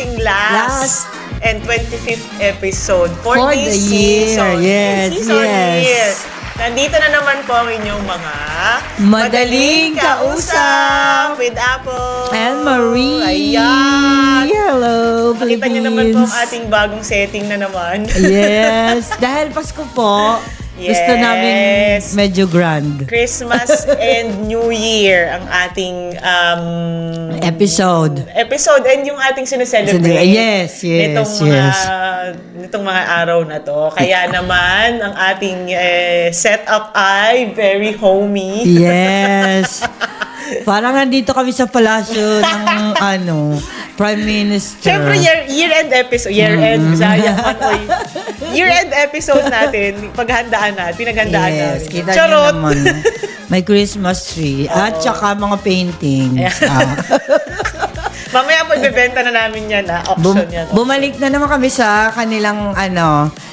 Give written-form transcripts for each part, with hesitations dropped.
ating last and 25th episode for For this the year. season. Yes, Season yes. year. Nandito na naman po ang inyong mga Madaling Kausap with Apple and Marie. Ayan. Hello, Makita niyo naman po ang Philippines. ating bagong setting na naman. Yes, dahil Pasko po, gusto namin Yes. medyo grand. Christmas and New Year ang ating Episode. and yung ating sineselebrate. Yes, Nitong mga araw na to. Kaya naman ang ating setup ay very homey. Yes. Parang nandito kami sa palasyo ng Prime Minister. Siyempre, year-end episode. Year-end. Sayang manoy. Year-end episode natin. Pinaghandaan namin. Yes, kita niyo Charot. naman. May Christmas tree. At saka mga paintings. Mamaya po ibebenta na namin yan, auction yan. Bumalik na naman kami sa kanilang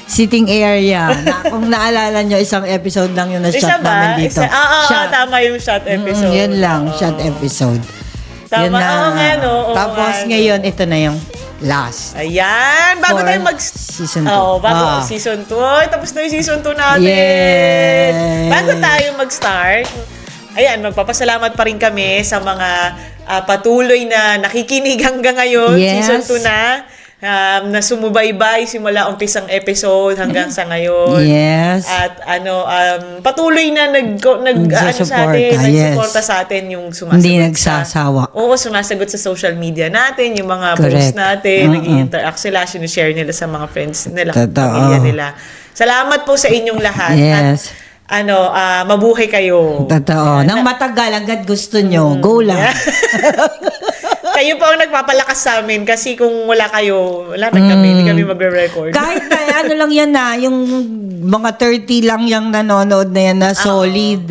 sitting area. Kung naalala nyo, isang episode lang yung na-shot namin dito. Tama yung shot episode. Yun lang, shot episode. Tama, Yun na. Tapos nga, no. ngayon, ito na yung last. Ayan, bago For tayo season 2. bago season 2. Ay, tapos na yung season 2 natin. Yes. Bago tayo mag-start, ayan, magpapasalamat pa rin kami sa mga patuloy na nakikinig hanggang ngayon. Yes. Season 2 na sumubaybay simula umpisang episode hanggang sa ngayon. Yes. At patuloy na nagsusuporta sa atin yung sumasagot. Hindi nagsasawa. Sumasagot sa social media natin, yung mga Correct. posts natin, nag-interact sila, sinishare nila sa mga friends nila, Totoo. pamilya nila. Salamat po sa inyong lahat. Yes. At mabuhay kayo. Totoo. Nang matagal, hanggat gusto nyo, go lang. Kayo po ang nagpapalakas sa amin kasi kung wala kayo, wala rin kami, hindi kami magre-record. Kahit na lang yan yung mga 30 lang yung nanonood na yan na solid.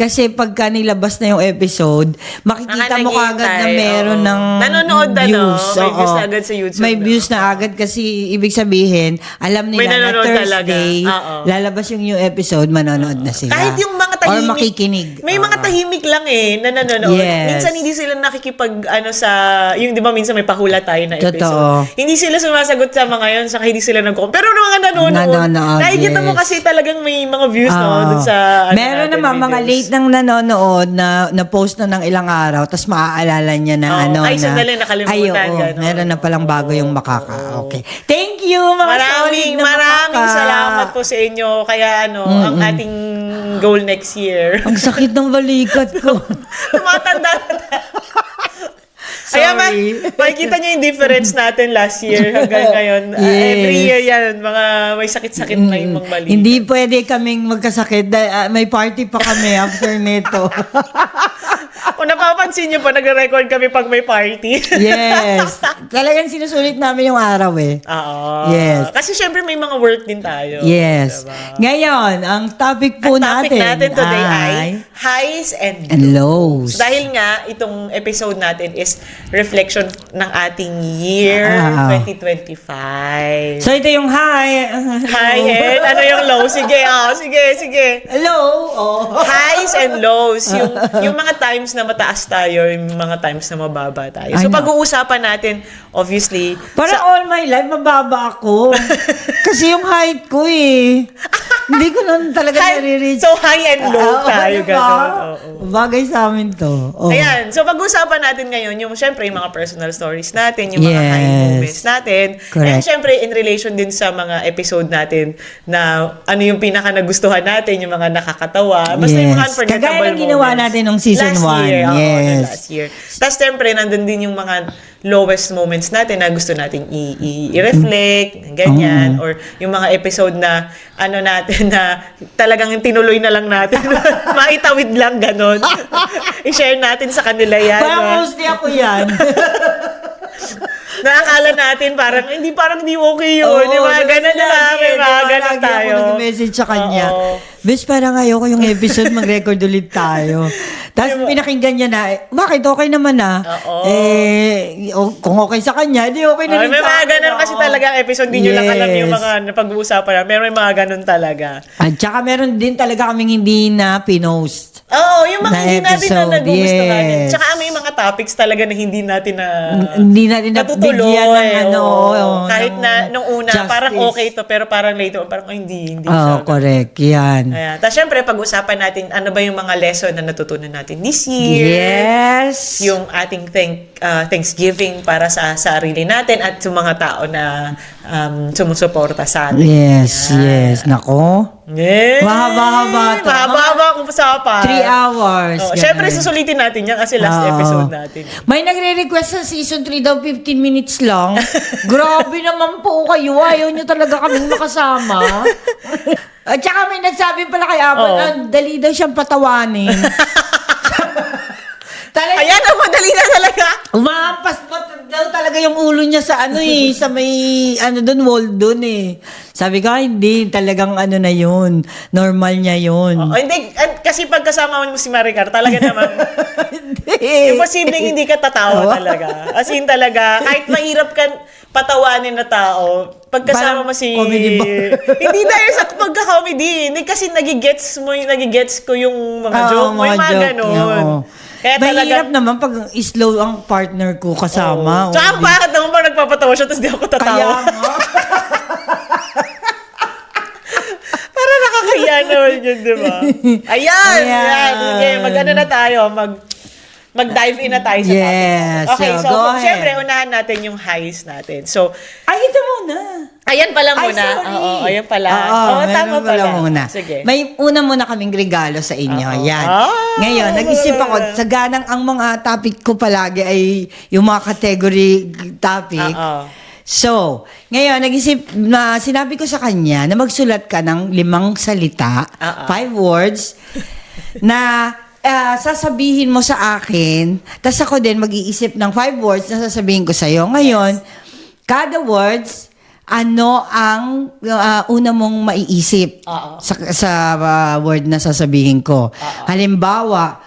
Kasi pagka nilabas na yung episode, makikita mo kagad na meron ng nanonood views. May views na agad sa YouTube. May views na agad kasi ibig sabihin, alam nila na Thursday, lalabas yung new episode, manonood na sila. Kahit yung mga tahimik. Or makikinig. May mga tahimik lang na nanonood. Yes. Minsan hindi sila nakikipag, yung di ba minsan may pahula tayo na episode. Totoo. Hindi sila sumasagot sa mga yun, saka hindi sila nag-comment. Pero mga nanonood. Nakikita mo kasi talagang may mga views, dun sa, meron naman mga late nang nanonood na post na ng ilang araw, tapos maaalala niya na sandali, nakalimutan. Meron na palang bago yung makaka. Okay. Thank you, mga solid na Maraming salamat po sa inyo. Kaya ang ating goal next year. Ang sakit ng balikat ko. Tumatanda na Sorry. makikita niyo yung difference natin last year hanggang ngayon. Yes. Every year yan, mga may sakit-sakit na yung mga balikat. Hindi pwede kaming magkasakit. May party pa kami after nito. Kung napapansin niyo po, nagre-record kami pag may party. Yes. Talagang sinusulit namin yung araw Oo. Yes. Kasi syempre may mga work din tayo. Yes. Diba? Ngayon, ang topic po Topic natin today ay ay highs and lows. Dahil nga, itong episode natin is reflection ng ating year 2025. So, ito yung high. High and ano yung low? Sige. Low. Highs and lows. Yung mga times na mataas tayo, yung mga times na mababa tayo. So, Ano? pag-uusapan natin, obviously, Parang all my life, mababa ako. Kasi yung height ko hindi ko nun talaga nare-reach. So, high and low tayo. Diba? Ganun. Oo. Bagay sa amin to. Ayan. So, pag-usapan natin ngayon, yung syempre, yung mga personal stories natin, yung mga high moments natin. Correct. And syempre, in relation din sa mga episode natin na ano yung pinaka nagustuhan natin, yung mga nakakatawa. Basta yung mga unforgettable moments. Kagaya ng ginawa natin nung season 1. Last year. Tapos, syempre, nandun din yung mga lowest moments natin na gusto nating i-reflect, ganyan. Or yung mga episode na natin na talagang tinuloy na lang natin. Maitawid lang, ganon. I-share natin sa kanila yan. Parang mostly ako yan. Nakakala natin parang hindi okay yun. Di ba? Ganun na lang. May mga ganun tayo. Ako nag-message sa kanya. Bes, parang ayoko yung episode, mag-record ulit tayo. Tapos pinakinggan niya na, bakit okay naman kung okay sa kanya, di okay na rin may sa mga akin. ganun kasi talaga episode, hindi nyo lang alam yung mga napag-uusapan na. Meron may mga ganun talaga. At saka meron din talaga kaming hindi na pinost. Oo, yung mga Na hindi natin na episode, nagugustuhan. yes. Tsaka may mga topics talaga na hindi natin Hindi natin natutuloy. nabigyan ng ano. Kahit ng na nung una, justice. parang okay to, pero parang later, parang hindi Oo, siya. correct. Yan. Ayan. Tapos syempre, pag-usapan natin, ano ba yung mga lesson na natutunan natin this year? Yes. Yung ating Thanksgiving para sa sarili natin at sa mga tao na sumusuporta sa atin. Yes. Nako. Yes. Mahaba-haba to. Mahaba-haba kung usapan. 3 hours. Oh, ganun. syempre, susulitin natin yan kasi last Oo. episode natin. May nagre-request sa season 3 daw 15 minutes lang. Grabe naman po kayo. Ayaw nyo talaga kaming makasama. At saka may nagsabi pala kay Apple, Oo. dali daw siyang patawanin. Talaga, Ayan, ang madali na talaga. umampas pa daw talaga yung ulo niya sa sa may, doon, wall doon Sabi ko, hindi, talagang na yun. Normal niya yun. Hindi, kasi pagkasama mo si Maricar, talaga naman, Hindi. imposibleng hindi ka tatawa talaga. As in talaga, kahit mahirap ka patawanin na tao, pagkasama Parang mo si... comedy ba? Hindi dahil sa pagka-comedy. Hindi kasi nagigets ko yung mga Oo, joke mo, yung mga joke ganon. niya, oo. Kaya Mahirap naman pag slow ang partner ko kasama. Tsaka ang bakit naman pag nagpapatawa siya, tapos di ako Kaya tatawa. nga. Para nakakaya naman yun, di ba? Ayan! Ayan. Sige, mag-ano na tayo, mag-dive in na tayo sa Yes. topic. Okay, So, so go ahead. syempre, unahan natin yung highs natin. So, Ay, ito muna. ayan pala Ay, muna. sorry. Oo, ayan pala. Oo, Tama meron pala. muna. Sige. May una muna kaming regalo sa inyo. Oo. Yan. Ah. Ngayon, nag-isip ako, sa ganang ang mga topic ko palagi ay yung mga category topic. Oo. So, ngayon, sinabi ko sa kanya na magsulat ka ng 5 salita, 5 words, na sasabihin mo sa akin, tas ako din mag-iisip ng 5 words na sasabihin ko sa'yo. Ngayon, kada words, ano ang una mong maiisip Oo. sa word na sasabihin ko. Halimbawa,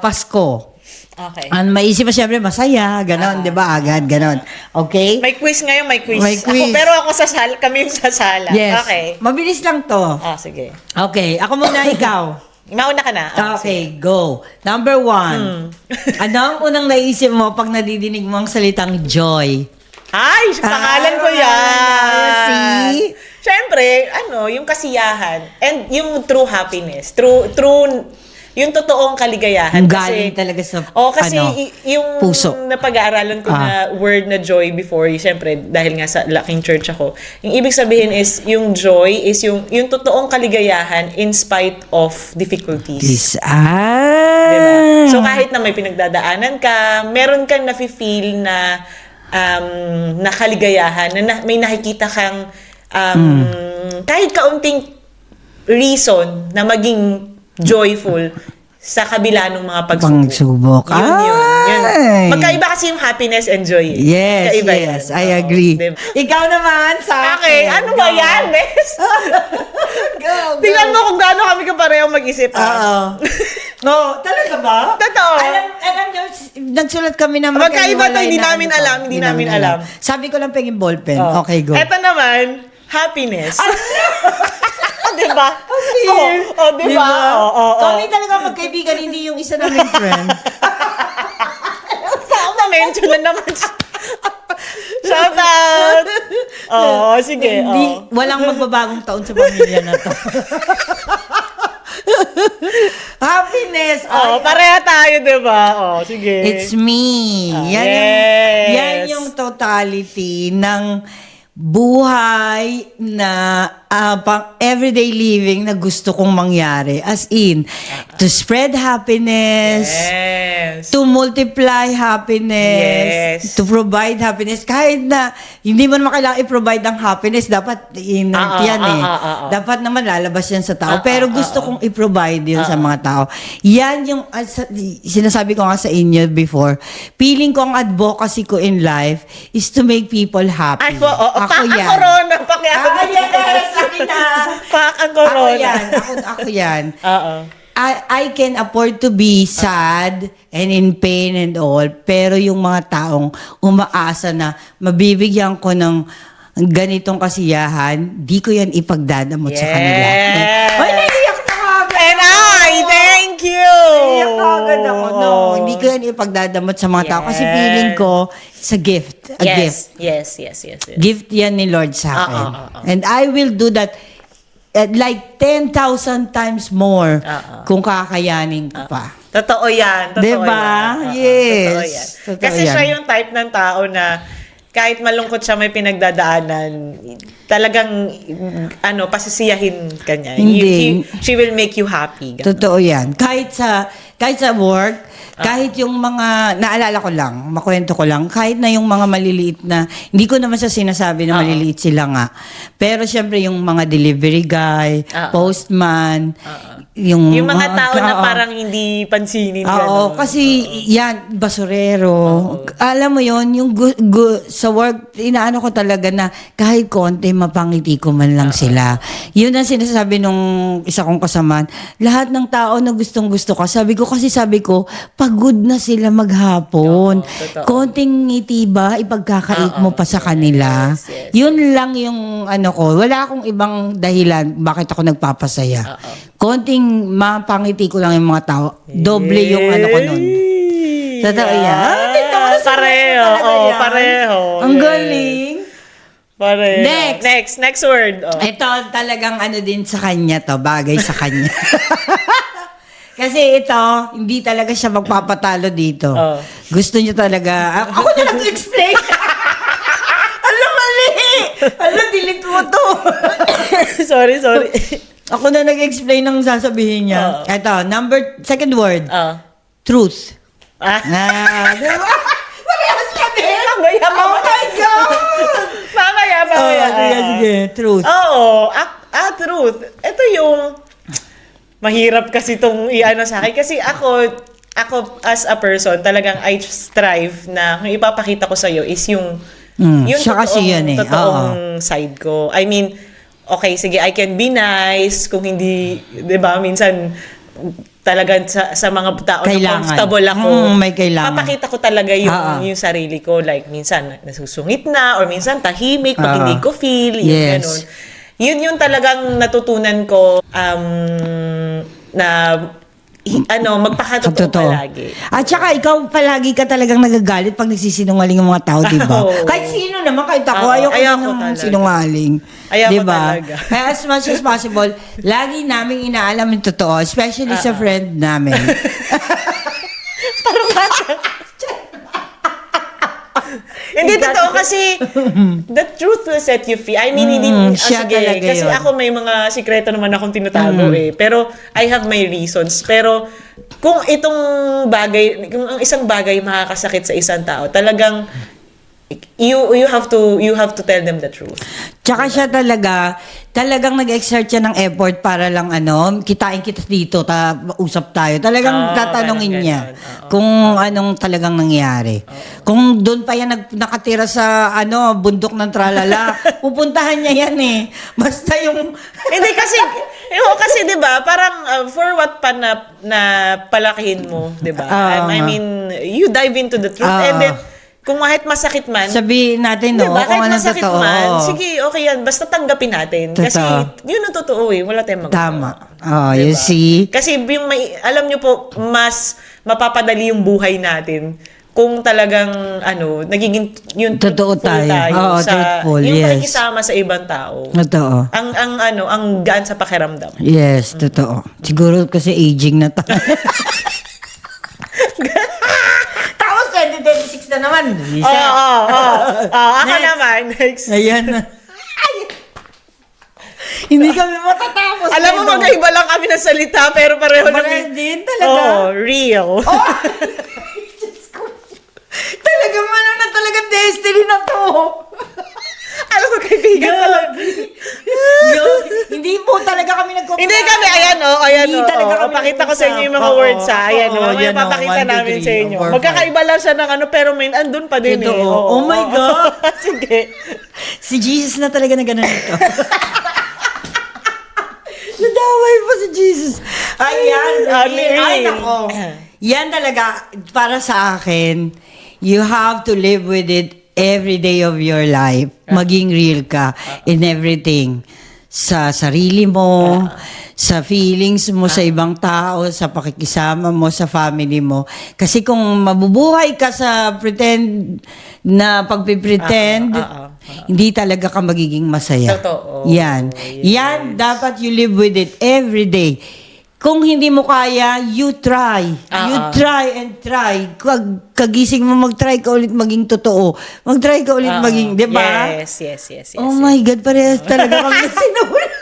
Pasko. Okay. Ang maisip mo siyempre masaya, ganon, di ba? Agad, ganon. Okay? May quiz ngayon, may quiz. May quiz. Pero ako sa sala, kami yung sa sala. Yes. Okay. Mabilis lang to. Sige. Okay, ako muna, ikaw. Mauna ka na. Okay, go. Number 1. Ano ang unang naisip mo pag nadidinig mo ang salitang joy? Ay, pangalan ko yan. See? Siyempre, yung kasiyahan and yung true happiness. True, yung totoong kaligayahan. Ang galing talaga sa kasi yung puso. napag-aaralan ko na word na joy before, siyempre, dahil nga sa laking church ako, yung ibig sabihin is, yung joy is yung totoong kaligayahan in spite of difficulties. Diba? So, kahit na may pinagdadaanan ka, meron kang nafe-feel na kaligayahan, na may nakikita kang kahit kaunting reason na maging joyful sa kabila ng mga pagsubok. Yun. Ay. Magkaiba kasi yung happiness and joy. Yes, Kaiba yes. yan. I Oo, agree. diba? Ikaw naman sa Okay, akin. ano ba Go. yan, Bes? Go. Tingnan mo kung gaano kami kaparehong mag-isip. Oo. No, talaga ba? Totoo. Alam niyo, nagsulat kami ng Magkaiba to, magkahiwalay hindi na namin ano to. alam, hindi namin alam. Sabi ko lang pengin ballpen. Oh. Okay, go. Eto naman, happiness. Diba? Okay. Diba? Oo. Kami talaga magkaibigan, hindi yung isa naming friend. Saan na-mention na naman siya? Shout out! Sige. Hindi, walang magbabagong taon sa pamilya na to. Happiness. Pareha tayo, diba? Sige. It's me. Yan, yes. yan yung totality ng buhay na pang everyday living na gusto kong mangyari. As in, to spread happiness, Yes. to multiply happiness, Yes. to provide happiness. Kahit na hindi mo naman kailangan i-provide ang happiness, dapat inert yan Dapat naman lalabas yan sa tao. Pero gusto kong i-provide yun sa mga tao. Yan yung, sinasabi ko nga sa inyo before, feeling ko ang advocacy ko in life is to make people happy. Ay, pak ang yan. corona. Pakialam. Yes, akin na. Pak ang Ako corona. yan. Ako yan. Oo. I can afford to be sad and in pain and all, pero yung mga taong umaasa na mabibigyan ko ng ganitong kasiyahan, di ko yan ipagdadamot sa kanila. Yes. Ay, naiiyak na agad. And I thank you! Iyak agad ako. No, hindi ko yan ipagdadamot sa mga tao. Kasi Yes. feeling ko, it's a gift. A gift. Yes. Gift yan ni Lord sa akin. Oo. And I will do that like 10,000 times more kung kakayanin ko pa. Totoo yan. Totoo Diba? yan. Oo, Yes. Totoo yan. Totoo Kasi yan. siya yung type ng tao na kahit malungkot siya may pinagdadaanan, talagang pasisiyahin ka niya. Hindi. She will make you happy. Ganun. Totoo yan. Kahit sa work, kahit yung mga, naalala ko lang, makwento ko lang, kahit na yung mga maliliit na, hindi ko naman sa sinasabi na maliliit sila nga. Pero syempre yung mga delivery guy, postman, yung mga tao na parang hindi pansinin. Oo, ganun. kasi yan, basurero. Alam mo yon yung sa work, inaano ko talaga na kahit konti, mapangiti ko man lang sila. Yun ang sinasabi nung isa kong kasamaan. Lahat ng tao na gustong gusto ka, sabi ko, pagod na sila maghapon. Totoo. Konting ngiti ba, ipagkakait mo pa sa kanila. Yes. Yun lang yung ano ko. Wala akong ibang dahilan bakit ako nagpapasaya. Konting mapangiti ko lang yung mga tao. Doble yung ano ko nun. Totoo yan. Tingnan mo na sa Pareho. talaga Oh, yan. pareho. Ang galing. Pareho. Next word. Oh. Ito talagang ano din sa kanya to, bagay sa kanya. Kasi ito, hindi talaga siya magpapatalo dito. Oh. Gusto niya talaga, ako na nag-explain. Alam, mali! Alam, delete mo to. sorry. Ako na nag-explain ng sasabihin niya. Ito, second word, truth. Diba? Parehas ka din! Mamaya. Oh my God! Mamaya. Sige, truth. Oo. Truth. Ito yung mahirap kasi itong iano sa akin. Kasi ako as a person, talagang I strive na kung ipapakita ko sa'yo is yung siya kasi yan eh. totoong side ko. I mean, okay, sige, I can be nice kung hindi, di ba, minsan talagang sa mga tao na Kailangan. comfortable ako. May kailangan. Papakita ko talaga yung sarili ko. Like, minsan nasusungit na or minsan tahimik pag hindi ko feel. Yung Yes. ganun. Yun yung talagang natutunan ko na magpakatotoo Totoo. palagi. At saka ikaw palagi ka talagang nagagalit pag nagsisinungaling yung mga tao, di ba? Oo. Kahit sino naman, kahit ako, Oo, ayoko ayoko ng talaga. sinungaling. Ayoko di ba? talaga. Kaya as much as possible, lagi naming inaalam yung totoo, especially sa friend namin. Hindi totoo kasi the truth will set you free. I mean, hindi siya sige, talaga kasi yun. ako may mga sikreto naman akong tinatago eh. Pero I have my reasons. Pero kung kung ang isang bagay makakasakit sa isang tao, talagang you have to tell them the truth. Tsaka siya talagang nag-exert siya ng effort para lang kitain kita dito, usap tayo. Talagang tatanungin parang niya ganon. kung anong talagang nangyari. Kung doon pa yan nakatira sa bundok ng tralala, pupuntahan niya yan eh. Basta yung... Hindi kasi 'di ba, parang for what pa na palakihin mo, 'di ba? I mean, you dive into the truth and then kung kahit masakit man, sabihin natin, diba, kung kahit anong masakit totoo. man, sige, okay yan. Basta tanggapin natin. Totoo. Kasi yun ang totoo eh. Wala tayong magagawa. Tama. Oh, you see? Kasi alam nyo po, mas mapapadali yung buhay natin kung talagang, nagiging yung Totoo truthful tayo. Oo, truthful, yung yes. pakikisama sa ibang tao. Totoo. Ang gaan sa pakiramdam. Yes, totoo. Siguro kasi aging na tayo. Tapos 2026 na naman. Ako Next. naman, next. Ayan na. Hindi kami matatapos. Alam mo, magkaiba lang kami ng salita, pero pareho Pareho namin. din talaga. Real. Talagang talagang destiny na to. Alam mo, kaibigan pala. Hindi po talaga kami nagkukuha. Hindi kami, ayan Hindi talaga kami Pakita ko sa inyo yung mga nag-uusap. words ha. Ayan o, yan, papakita 1, 2, namin 3, sa inyo. 4, 5. Magkakaiba lang siya ng pero andun pa din Ito, eh. oh my God. Sige. Si Jesus na talaga na ganun ito. Nadaway pa si Jesus. Ayan. Ay, nako. Yan talaga, para sa akin, you have to live with it every day of your life. Maging real ka in everything. Sa sarili mo, sa feelings mo sa ibang tao, sa pakikisama mo, sa family mo. Kasi kung mabubuhay ka sa pagpipretend, hindi talaga ka magiging masaya. Totoo. Yan. Yan, dapat you live with it every day. Kung hindi mo kaya, you try. You try and try. Kagising mo, mag-try ka ulit maging totoo. Mag-try ka ulit maging, di ba? Yes. Oh my God, parehas talaga kami sinula.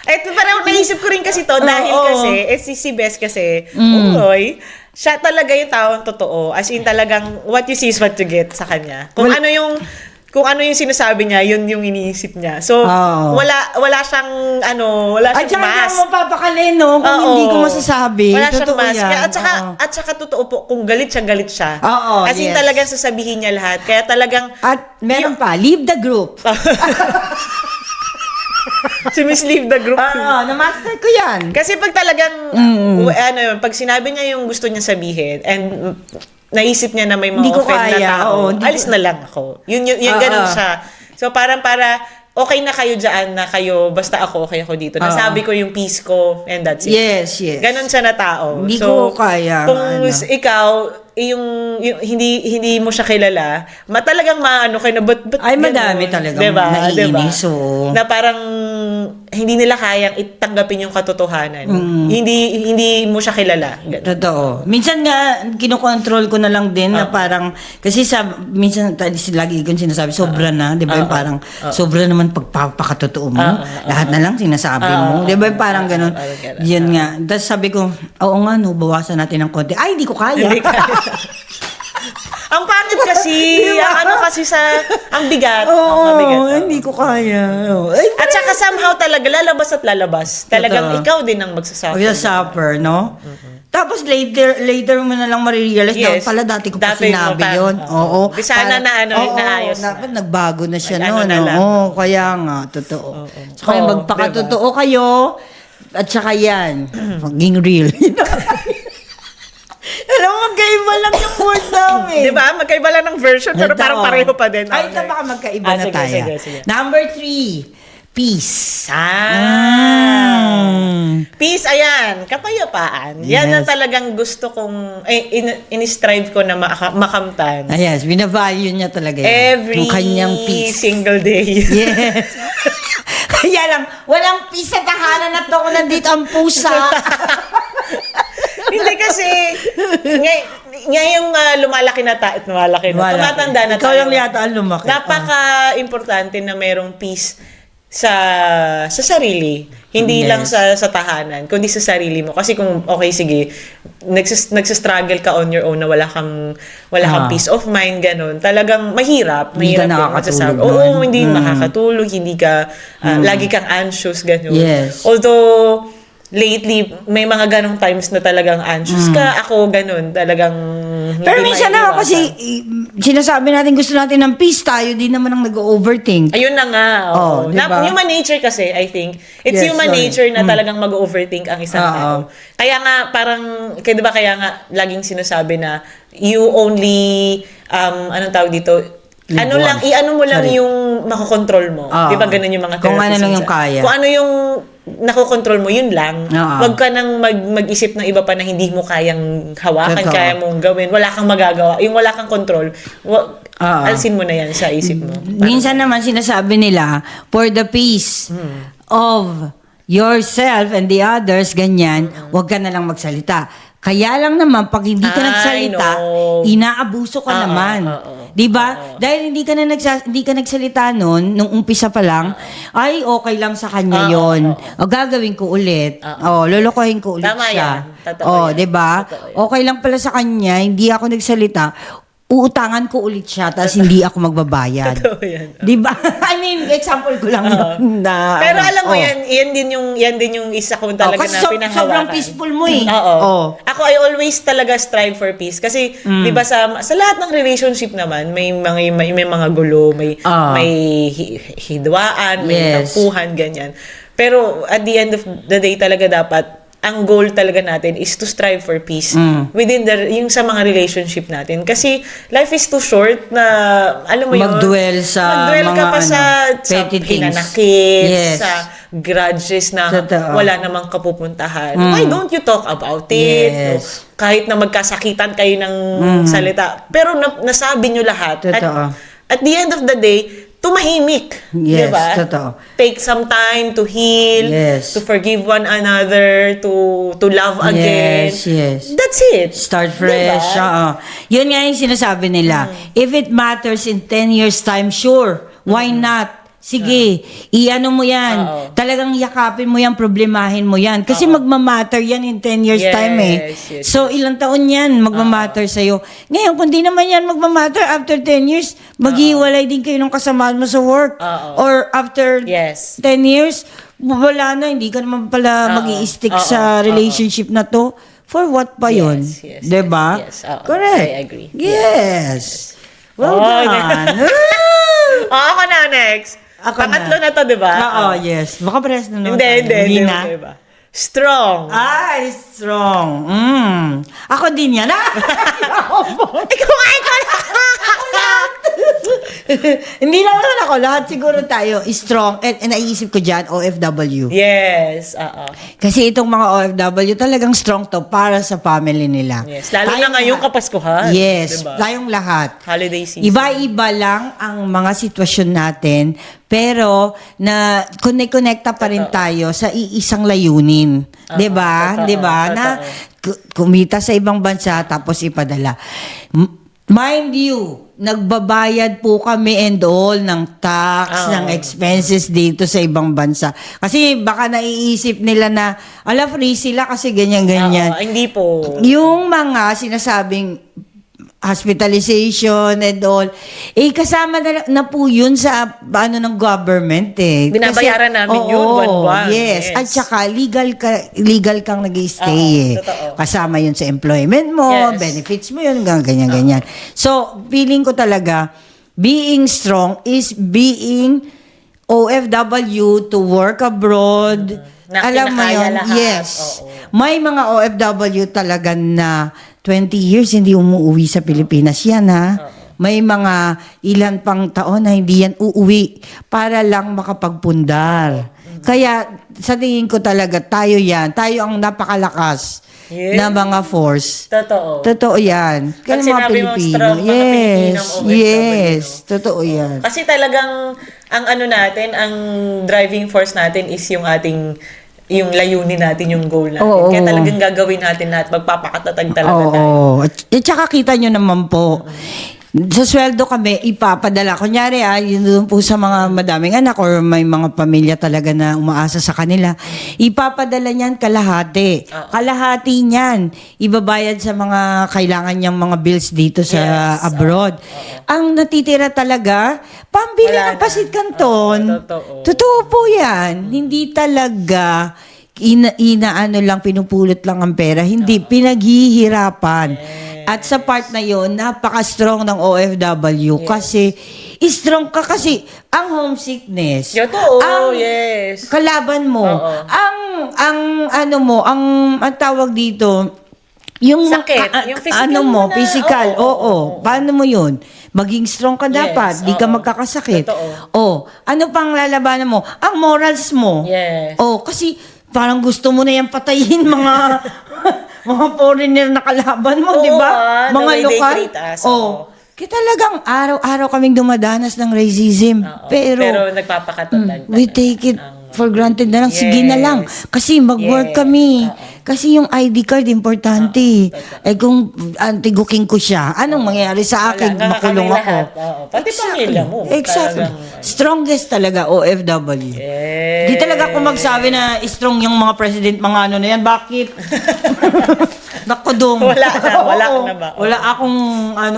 Parang naisip ko rin kasi to dahil kasi, si Bes kasi, siya talaga yung taong totoo. As in talagang, what you see is what you get sa kanya. Kung ano yung sinasabi niya, yun yung iniisip niya. So, wala siyang, wala At siyang saka mask. hindi mo papakalin, no? Kung hindi ko masasabi. Wala siyang Totoo mask. yan. At saka totoo po, kung galit siya. As in yes. talagang sasabihin niya lahat. Kaya talagang, At meron pa, leave the group. si Miss Leave the Group. Na-master ko yan. Kasi pag talagang, pag sinabi niya yung gusto niya sabihin, and naisip niya na may mga Hindi ko offend na kaya, tao, hindi alis na lang ako. Yun ganun siya. So parang okay na kayo dyan na kayo, basta okay ako dito. Nasabi ko yung peace ko, and that's it. Yes. Ganon siya na tao. Hindi ko kaya. Kung ikaw, yung hindi mo siya kilala, talagang maano kayo na ba't Ay, madami talagang naiinis. So, na parang hindi nila kayang itanggapin yung katotohanan. Hindi mo siya kilala. Ganun. totoo. Minsan nga, kinokontrol ko na lang din na parang, kasi minsan lagi kong sinasabi, sobra na, di ba? Yung parang, sobra naman pagpapakatotoo mo. Lahat na lang sinasabi mo. Di ba? Yung parang ganun. Yun nga. Tapos sabi ko, oo nga, no, bawasan natin ng konti. Ay, hindi ko kaya. Hindi kaya. Ang pangit kasi, ang bigat. Mabigat. Hindi ko kaya. At saka somehow talaga, lalabas at lalabas. Talagang ikaw din ang magsasuffer. Magsasuffer, no? Tapos later mo na lang marirealize na pala dati ko pa sinabi yun. Oo. Sana naayos na. Dapat nagbago na siya noon. na lang. Oo, kaya nga, totoo. Saka magpakatotoo kayo, at saka yan, maging real. Alam mo, magkaiba lang yung word namin. Di ba? Magkaiba lang ng version, pero parang pareho pa din. Ay, ito baka magkaiba na sige, tayo. sige. Number 3, peace. Peace, ayan. Kapayapaan. Yan ang talagang gusto kong, in-strive ko na makamtan. Yes, binavalue niya talaga yan. Every yung kanyang peace. single day. Yes. Kaya lang, walang peace sa tahanan at ako nandito ang pusa. Hindi kasi, ngayong lumalaki na tayo, tumatanda na Ikaw tayo. lang yata ang lumaki. Napaka-importante na merong peace sa sarili. Hindi lang sa tahanan, kundi sa sarili mo. Kasi kung, okay, sige, nagsistruggle ka on your own na wala kang peace of mind, ganun. Talagang mahirap. Hindi ka nakakatulog nun. Hindi makakatulog, hindi ka, lagi kang anxious, ganun. Yes. Although, lately, may mga ganong times na talagang anxious ka. Ako, ganun. Talagang Pero minsan na kasi sinasabi natin gusto natin ng peace, tayo din naman ang nag-overthink. Ayun na nga. Diba? Human nature kasi, I think. It's Yes, human sorry. nature na talagang mag-overthink ang isang tao. Kaya nga, parang, diba kaya nga, laging sinasabi na, you only, anong tawag dito, iano mo lang yung makokontrol mo. Diba ganun yung mga Kung ano therapists lang yung minsan. kaya. Kung ano yung nakokontrol mo, yun lang. Huwag ka nang mag-isip ng iba pa na hindi mo kayang hawakan, Totoo. kaya mong gawin. Wala kang magagawa. Yung wala kang control, alsin mo na yan sa isip mo. Minsan naman sinasabi nila, for the peace of yourself and the others, ganyan, huwag ka na lang magsalita. Kaya lang naman, pag hindi ka nagsalita, inaabuso ka naman. Diba? Dahil hindi ka nagsalita noon, nung umpisa pa lang, ay, okay lang sa kanya yon. O, gagawin ko ulit. Lolokohin ko ulit Tama siya. yan. Totoo yan. Diba? Totoo yan. Okay lang pala sa kanya, hindi ako nagsalita, uutangan ko ulit siya, tapos hindi ako magbabayad. Totoo yan. Diba? I mean, example ko lang yun. Pero alam mo yan din yung isa ko talaga kasi na pinanghawakan. sobrang peaceful mo eh. Ako, I always talaga strive for peace. Kasi, di ba sa lahat ng relationship naman, may mga gulo, may hidwaan, may tampuhan, ganyan. Pero at the end of the day talaga dapat, ang goal talaga natin is to strive for peace within yung sa mga relationship natin. Kasi life is too short na, alam mo yun, Mag-dwell sa ka mga pa sa petty things. hinanakit, Yes. sa grudges na Totoo. wala namang kapupuntahan. Why don't you talk about it? Yes. No? Kahit na magkasakitan kayo ng salita. Pero nasabi nyo lahat. Totoo. At the end of the day, tumahimik. Yes, diba? totoo. Take some time to heal, Yes. to forgive one another, to love again. Yes. That's it. Start fresh. Diba? Oo. Yun nga yung sinasabi nila. If it matters in 10 years time, sure. Why not? Sige, i-ano mo yan. Oo. Talagang yakapin mo yan, problemahin mo yan. Kasi magmamatter yan in 10 years Yes, time eh. yes, So, ilang taon yan magmamatter sa'yo. Ngayon, kung di naman yan magmamatter, after 10 years, maghiwalay din kayo ng kasamaan mo sa work. Oo. Or after Yes. 10 years, wala na, hindi ka naman pala mag-i-stick Oo. sa relationship na to. For what pa yun? Yes, Diba? yes, oo. Correct. I agree. Yes. Well Oh, done. Ako na, next. Ako Pangatlo na. na to, di ba? Oo, yes. Baka pares na naman. Hindi, tayo. hindi. na. Diba? Strong. Ay, strong. Ako din yan. Ikaw Hindi lang naman ako. Lahat siguro tayo strong. And naiisip ko dyan, OFW. Yes. Oo. Kasi itong mga OFW talagang strong to para sa family nila. Yes. Lalo Tayong na ngayong lahat. Kapaskuhan. Yes. Diba? Tayong lahat. Holiday season. Iba-iba lang ang mga sitwasyon natin, pero na connecta pa rin tayo sa iisang layunin. 'Di ba? totoo, 'Di ba? Na kumita sa ibang bansa tapos ipadala. Mind you, nagbabayad po kami and all ng tax, ng expenses dito sa ibang bansa. Kasi baka naiisip nila na, ala, free sila kasi ganyan-ganyan. Hindi po. Yung mga sinasabing hospitalization and all, kasama na po yun sa ng government eh. Binabayaran namin yun, buwan-buwan. Yes. Yes. At saka legal kang nag-stay eh. totoo. Kasama yun sa employment mo, Yes. benefits mo yun, ganyan. So, feeling ko talaga, being strong is being OFW to work abroad. Na Alam mo kinakaya yun? lahat. Yes. Oo. May mga OFW talaga na 20 years hindi umuwi sa Pilipinas yan ha. May mga ilan pang taon na hindi yan uuwi para lang makapagpundar. Kaya sa tingin ko talaga tayo yan. Tayo ang napakalakas Yes. na mga force. Totoo. Totoo yan. Kaya Pag mga sinabi mong Pilipino. strong, mga Pilipinong OFW, Yes. no? Totoo yan. Kasi talagang, ang ano natin, ang driving force natin is yung yung layunin natin, yung goal natin. Oo. Kaya talagang gagawin natin lahat. Magpapakatatag talaga tayo. Oo. At saka kita nyo naman po, sa sweldo kami, ipapadala. Kunyari, yun doon po sa mga madaming anak or may mga pamilya talaga na umaasa sa kanila, ipapadala niyan kalahati. Kalahati niyan, ibabayad sa mga kailangan niyang mga bills dito sa Yes. abroad. Ang natitira talaga, pambili Wala ng pasit kanton. totoo. Totoo po yan. Hindi talaga inaano lang, pinupulot lang ang pera. Hindi, pinaghihirapan. At sa part na yon, napaka-strong ng OFW kasi strong ka kasi ang homesickness. Totoo, ang yes. kalaban mo, Oo. ang tawag dito, yung Sakit, yung physical ano mo mo, na, physical, oo. Paano mo yun? Maging strong ka dapat, di ka oo. magkakasakit. Totoo. Ano pang lalabanan mo? Ang morals mo. Yes. Kasi parang gusto mo na yan patayin mga mga foreigner na kalaban mo, Oo, di ba? the Mga way they lokal. treat us, oo. Kaya talagang araw-araw kaming dumadanas ng racism. Oo. Pero nagpapakatatag. we take it for granted na lang. Sige na lang. Yes. Kasi mag-work Yes. kami. Oo. Kasi yung ID card, importante. Kung antiguking ko siya, anong mangyayari sa akin? Wala, Makulong kami ako. lahat. Oo. Pati pamilya mo. Exactly. Talagang, Strongest talaga, OFW. yes. Di talaga ako magsabi na strong yung mga president, mga ano na yan. Bakit? Nakudong. Wala na, wala Oo. na ba? Wala akong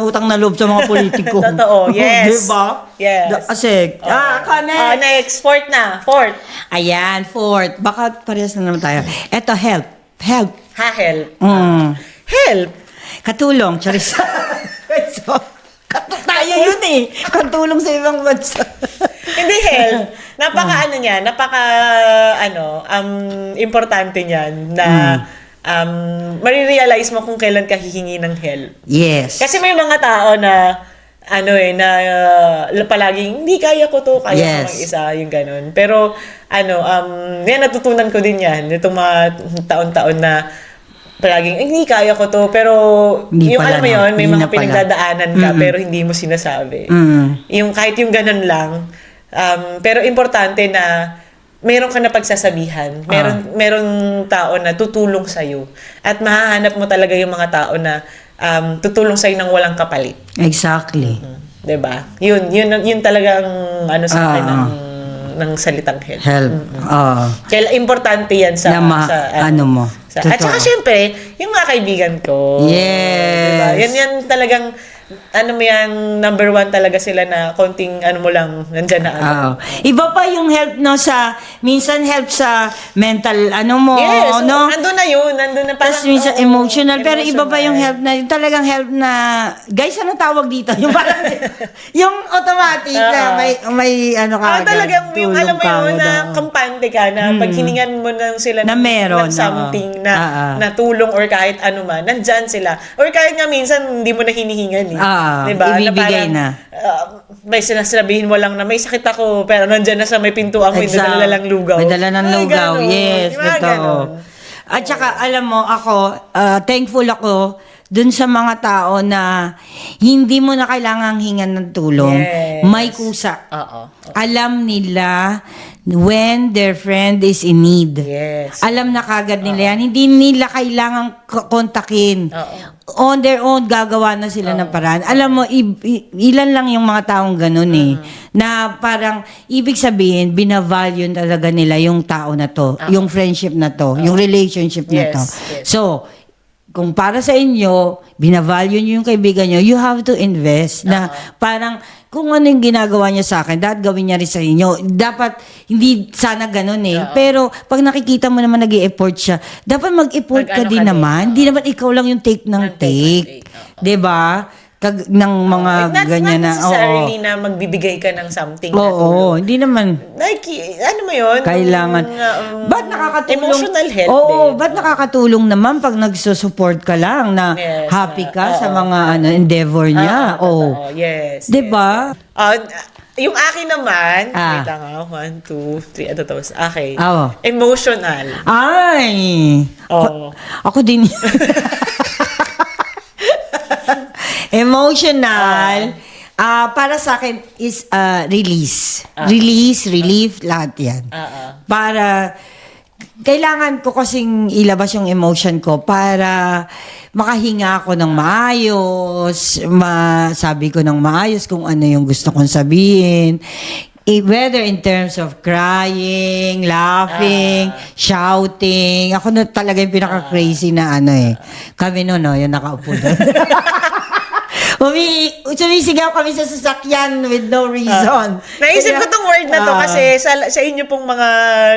utang na loob sa mga politiko. Totoo, yes. Diba? Yes. Kasi, ako next. Next, fourth. Ayan, fourth. Baka parehas na naman tayo. Eto, help. Help. Help. Help. Katulong, charis. So, tayo yun eh. Katulong sa ibang bansa. Hindi help. Importante niyan na marirealize mo kung kailan ka hihingi ng help. Yes. Kasi may mga tao na palaging hindi kaya ko to, kaya ko Yes. mag-isa, yung ganun. Pero yan, natutunan ko din yan. Itong mga taon-taon na palaging, hindi kaya ko to. Pero, Hindi yung pala, alam mo no? yun, may Hindi mga na pala. pinagdadaanan ka, pero hindi mo sinasabi. Yung kahit yung ganun lang. Pero importante na meron ka na pagsasabihan. Meron tao na tutulong sa'yo. At mahahanap mo talaga yung mga tao na tutulong sa'yo ng walang kapalit. Exactly. 'Di ba? Yun talagang sa akin ng salitang help. Help. Kaya importante yan sa mo. at saka syempre, yung mga kaibigan ko. Yes. Diba? Yan talagang number one talaga sila na konting mo lang, nandyan na Iba pa yung help minsan help sa mental mo, yes, so, no? nandun na yun, nandun na parang, Tapos minsan emotional, pero iba pa yung help yung talagang help na, guys, ano tawag dito? Yung parang, yung automatic na may ka. Talagang yung alam mo yun na kampante ka na pag hiningan mo na sila na meron, ng something na tulong or kahit ano man, nandyan sila. Or kahit nga minsan hindi mo na hinihingan diba? Ibibigay na. May sinasabihin mo lang na may sakit ako, pero nandyan na sa may pintuan mo, may dala lang lugaw. May dala ng lugaw, ganun. yes. Totoo. At saka, alam mo, ako, thankful ako dun sa mga tao na hindi mo na kailangang hingan ng tulong. Yes. May kusa. Oo. Alam nila when their friend is in need. Yes. Alam na kagad nila yan. Hindi nila kailangang kontakin. On their own, gagawa na sila ng paraan. Alam mo, ilan lang yung mga taong ganun na parang, ibig sabihin, binavalue talaga nila yung tao na to, yung friendship na to, yung relationship na to. Yes. So, kung para sa inyo, binavalue nyo yung kaibigan nyo, you have to invest na parang kung ano yung ginagawa niya sa akin, dapat gawin niya rin sa inyo. Dapat, hindi sana ganun Pero, pag nakikita mo naman nag-i-effort siya, dapat mag-effort ka din naman. Hindi naman ikaw lang yung take ng take. Diba? Ng mga ganyan na. Not necessarily na magbibigay ka ng something na Oo, hindi naman. Like, ano mo yun? Kailangan. Ba't nakakatulong? Emotional help Oo, ba't nakakatulong naman pag nagsusupport ka lang na happy ka sa mga endeavor niya? Yes. Diba? Yung akin naman, wait lang 1, 2, 3, ano to? Okay. Emotional. Ay! Ako din. Emotional. Para sa akin is release. Release, relief, lahat yan. Para, kailangan ko kasing ilabas yung emotion ko para makahinga ako ng maayos, masabi ko ng maayos kung ano yung gusto kong sabihin. Whether in terms of crying, laughing, shouting. Ako na talaga yung pinaka-crazy na Kami yung nakaupo doon. Sumisigaw kami sa sasakyan with no reason. Naisip ko tong word na to kasi sa inyo pong mga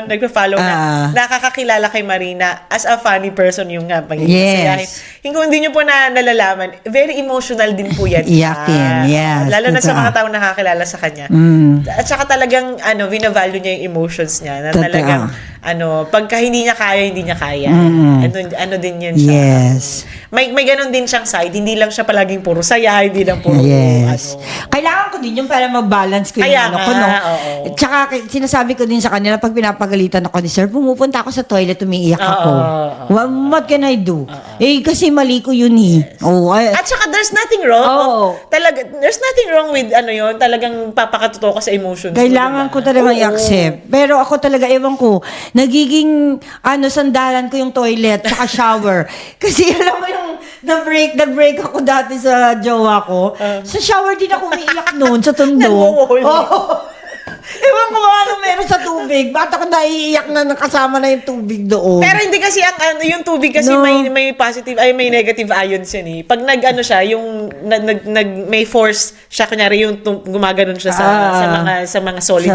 nagpa-follow na nakakakilala kay Marina as a funny person yung nga pagiging hindi nyo po nalalaman, very emotional din po yan. Iyakin, yes. Lalo na sa mga taong nakakilala sa kanya. At saka talagang binavalue niya yung emotions niya na talagang pagka hindi niya kaya. Ano din yan siya. Yes. May ganun din siyang side, hindi lang siya palaging puro saya, hindi lang puro Kailangan ko din yung para mag-balance ko yung ko, no? Tsaka sinasabi ko din sa kanila pag pinapagalitan ako ni sir, pumupunta ako sa toilet, umiiyak ako. What can I do? Kasi mali ko yun At saka there's nothing wrong. There's nothing wrong with yun, talagang papakatuto ka sa emotions. Kailangan ko talagang i-accept. Pero ako talaga, ewan ko, nagiging sandalan ko yung toilet tsaka shower. Kasi alam mo yung nag-break ako dati sa jowa ko. Sa shower din ako umiiyak noon sa tondo. Ewan ko ba ano meron sa tubig. Ba't ako naiiyak na nakasama na yung tubig doon? Pero hindi kasi yung tubig kasi may positive may negative ions yan Pag siya, yung may force siya, kunyari yung gumaganon siya sa mga solid.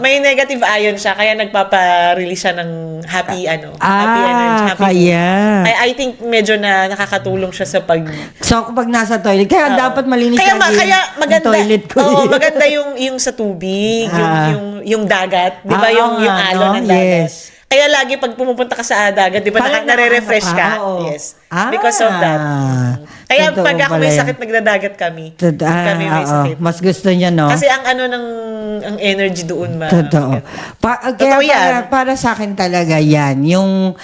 May negative ion siya kaya nagpapa-release siya ng happy energy. Kaya. I think medyo nakakatulong siya sa So kapag nasa toilet, kaya dapat malinis kaya maganda. Toilet ko. Maganda yung sa tubig, yung dagat, 'di ba yung alon ng dagat. Kaya lagi pag pumupunta ka sa dagat, 'di ba nare-refresh ka? Yes. Because of that. Kaya Totoo pag ako may pala yan. sakit, nagdadagat kami. Kami may Oo. sakit. Mas gusto niya, no? Kasi ang ang energy doon Totoo. Kaya Totoo yan. para sa akin talaga yan, yung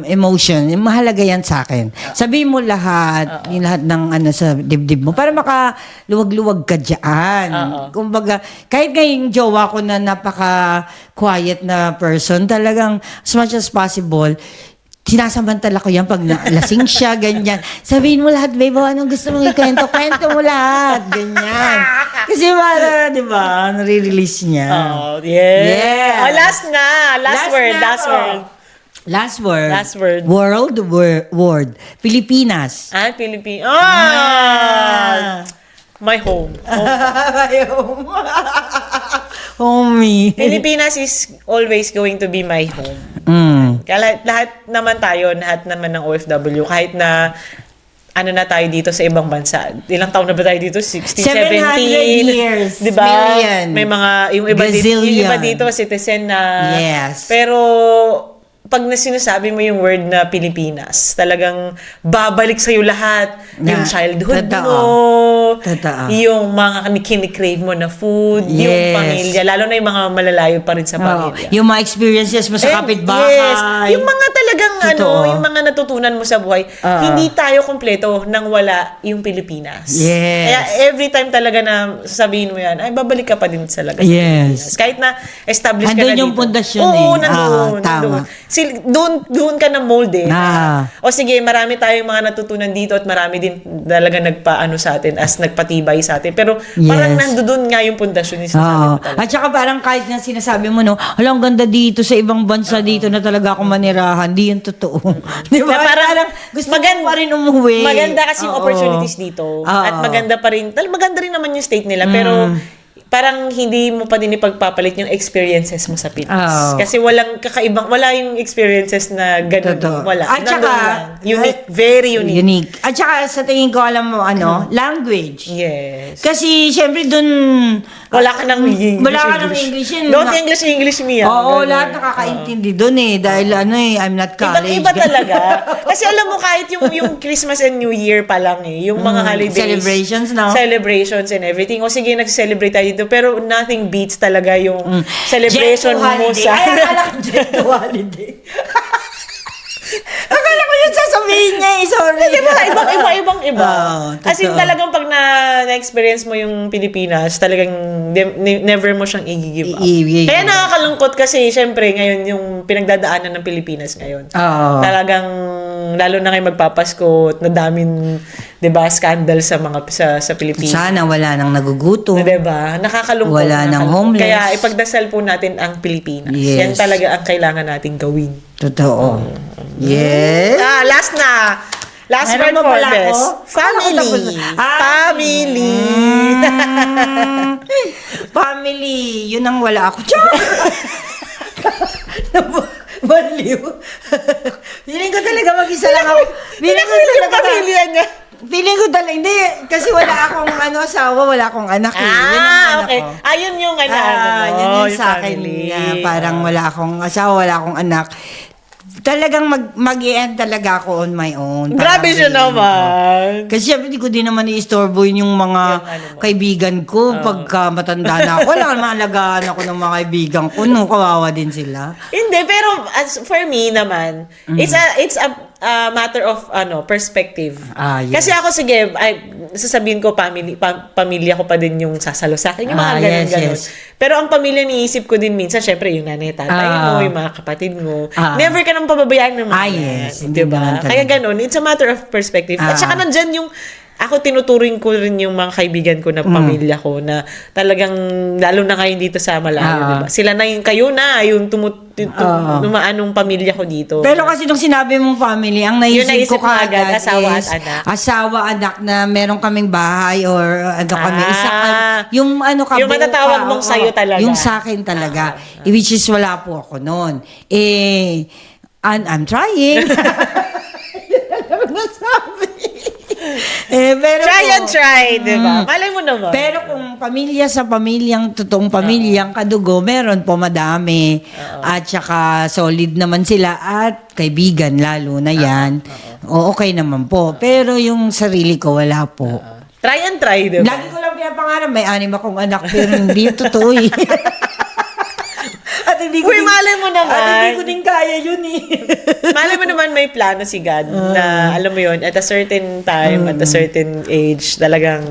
emotion, mahalaga yan sa akin. Sabihin mo lahat, yung lahat ng sa dibdib mo, para makaluwag-luwag ka dyan. Kumbaga, kahit ngayong jowa ko na napaka-quiet na person, talagang as much as possible, sinasamantala ko yan pag lasing siya, ganyan. Sabihin mo lahat, babe, anong gusto mong ikwento? Kwento mo lahat, ganyan. Kasi para, di ba, nare-release niya. Oh, yeah. Oh, last na. Last word. na Last to. word. Last word. Last word. Word. Pilipinas. Philippines. My home. Homie. Pilipinas is always going to be my home. Kaya lahat naman ng OFW, kahit na na tayo dito sa ibang bansa. Ilang taon na ba tayo dito? 60, 700 70. years. Diba? Million. May mga, yung iba dito, citizen na. Yes. Pero, pag sinasabi mo yung word na Pilipinas, talagang babalik sa'yo lahat. Yung childhood mo. Totoo. Yung mga kinikrave mo na food. Yung Yes. pamilya. Lalo na yung mga malalayo pa rin sa pamilya. Yung mga experiences mo sa kapitbahay. Yes. Yung mga talagang Totoo. yung mga natutunan mo sa buhay, hindi tayo kumpleto nang wala yung Pilipinas. Yes. Kaya every time talaga na sasabihin mo yan, ay babalik ka pa din talaga sa Yes. Pilipinas. Kahit na established ka na Andun dito. yung pundasyon Oo, eh. nandun. Tama. Doon ka na mold eh. O sige, marami tayong mga natutunan dito at marami din talaga nagpaano sa atin as nagpatibay sa atin. Pero parang nandoon nga yung pundasyon ni Oo. At saka parang kahit nga sinasabi mo, no, ang ganda dito sa ibang bansa dito na talaga ako manirahan. Di yung totoo. Di ba? Na parang gusto mo pa rin umuwi. Maganda kasi yung opportunities dito. At maganda pa rin. Maganda rin naman yung state nila. Pero parang hindi mo pa din ipagpapalit yung experiences mo sa Pinas. Kasi wala yung experiences na ganun. Totoo. Wala. At saka, unique. Very unique. At saka sa tingin ko, alam mo, language. Yes. Kasi, syempre, dun, wala ka ng English. Wala ka ng English. Don't English me. Oo, lahat nakakaintindi dun eh. Dahil I'm not college. Iba talaga. Kasi alam mo, kahit yung Christmas and New Year pa lang eh. Yung mga holidays. Celebrations, no? Celebrations and everything. O sige, nag-celebrate tayo dito. Pero nothing beats talaga yung celebration mo sa... Ay, akala ko Jet to Holiday. Akala ko yun sasabihin niya eh. Sorry. Diba? Ibang-iba. As in, totoo. talagang pag na-experience mo yung Pilipinas, talagang never mo siyang i-give up. Kaya nakakalungkot kasi, syempre, ngayon yung pinagdadaanan ng Pilipinas ngayon. Talagang, lalo na ngayon magpapasko at nadaming, 'di ba, scandal sa mga sa Pilipinas. Sana wala nang nagugutom. 'Di ba? Nakakalungkot. Wala nang homeless. Kaya ipagdasal po natin ang Pilipinas. Yes. Yan talaga ang kailangan nating gawin. Totoo. Yes. Last na. Last word Meron mo for pala best. ako? Family. Family. Family. Yun ang wala ako. Baliw. Feeling ko talaga mag-isa lang ako. Feeling ko talaga pamilya niya. Feeling ko talaga, hindi. Kasi wala akong asawa, wala akong anak eh. Yun ang anak okay. ko. Yun yung Yun yung sa akin. family. Parang wala akong asawa, wala akong anak. Talagang mag-i-end talaga ako on my own. Grabe siya naman. Kasi syempre, di ko din naman i-istorbo yung mga kaibigan ko pagka matanda na ako. Wala naman alagaan ako ng mga kaibigan ko. No, kawawa din sila. Hindi, pero as for me naman, it's a matter of perspective. Yes. Kasi ako sige, sasabihin ko pamilya ko pa din yung sasalo sa akin, yung mga ganun. Yes. Pero ang pamilya niisip ko din minsan, syempre yung nanay, tatay mo, yung mga kapatid mo. Never ka nang pababayaan ng mga yes. yan, diba? Kaya ganun, it's a matter of perspective. At saka nandyan yung ako tinuturing ko rin yung mga kaibigan ko na pamilya ko na talagang lalo na ngayon dito sa Malayo, diba? Sila na yung kayo na yung tumaanong pamilya ko dito. Pero kasi nung sinabi mong family, ang naisip ko kaagad asawa is at anak. asawa, anak na meron kaming bahay or kami yung yung matatawag mong sayo talaga. Yung sa akin talaga. Which is wala po ako noon. I'm trying. Pero try, diba? Malay mo naman. Pero kung pamilya sa pamilyang, totoong pamilyang kadugo, meron po madami. At saka solid naman sila at kaibigan lalo na yan. O, okay naman po. Pero yung sarili ko, wala po. Try and try, diba? Lagi ko lang pinapangarap, may 6 akong anak, pero hindi totoo eh. At hindi ko Uy, malay mo naman. At hindi ko din kaya yun eh. Malay mo naman may plano si God na alam mo yun, at a certain time, at a certain age, talagang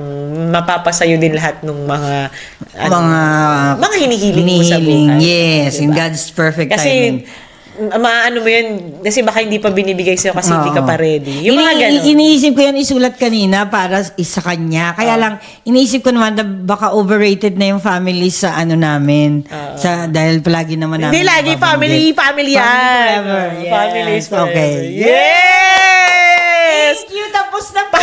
mapapasayo din lahat ng mga mga hinihiling mo sa buhay. Yes, in God's perfect timing. Kasi maano mo yun, kasi baka hindi pa binibigay sa'yo kasi hindi ka pa ready. Yung mga ganun. Iniisip ko yan isulat kanina para sa kanya. Kaya lang, iniisip ko naman na baka overrated na yung family sa ano namin. Dahil palagi naman namin. Hindi lagi, family yan. Forever. Yes. Family is forever. Okay. Yes! Thank you. Tapos na po.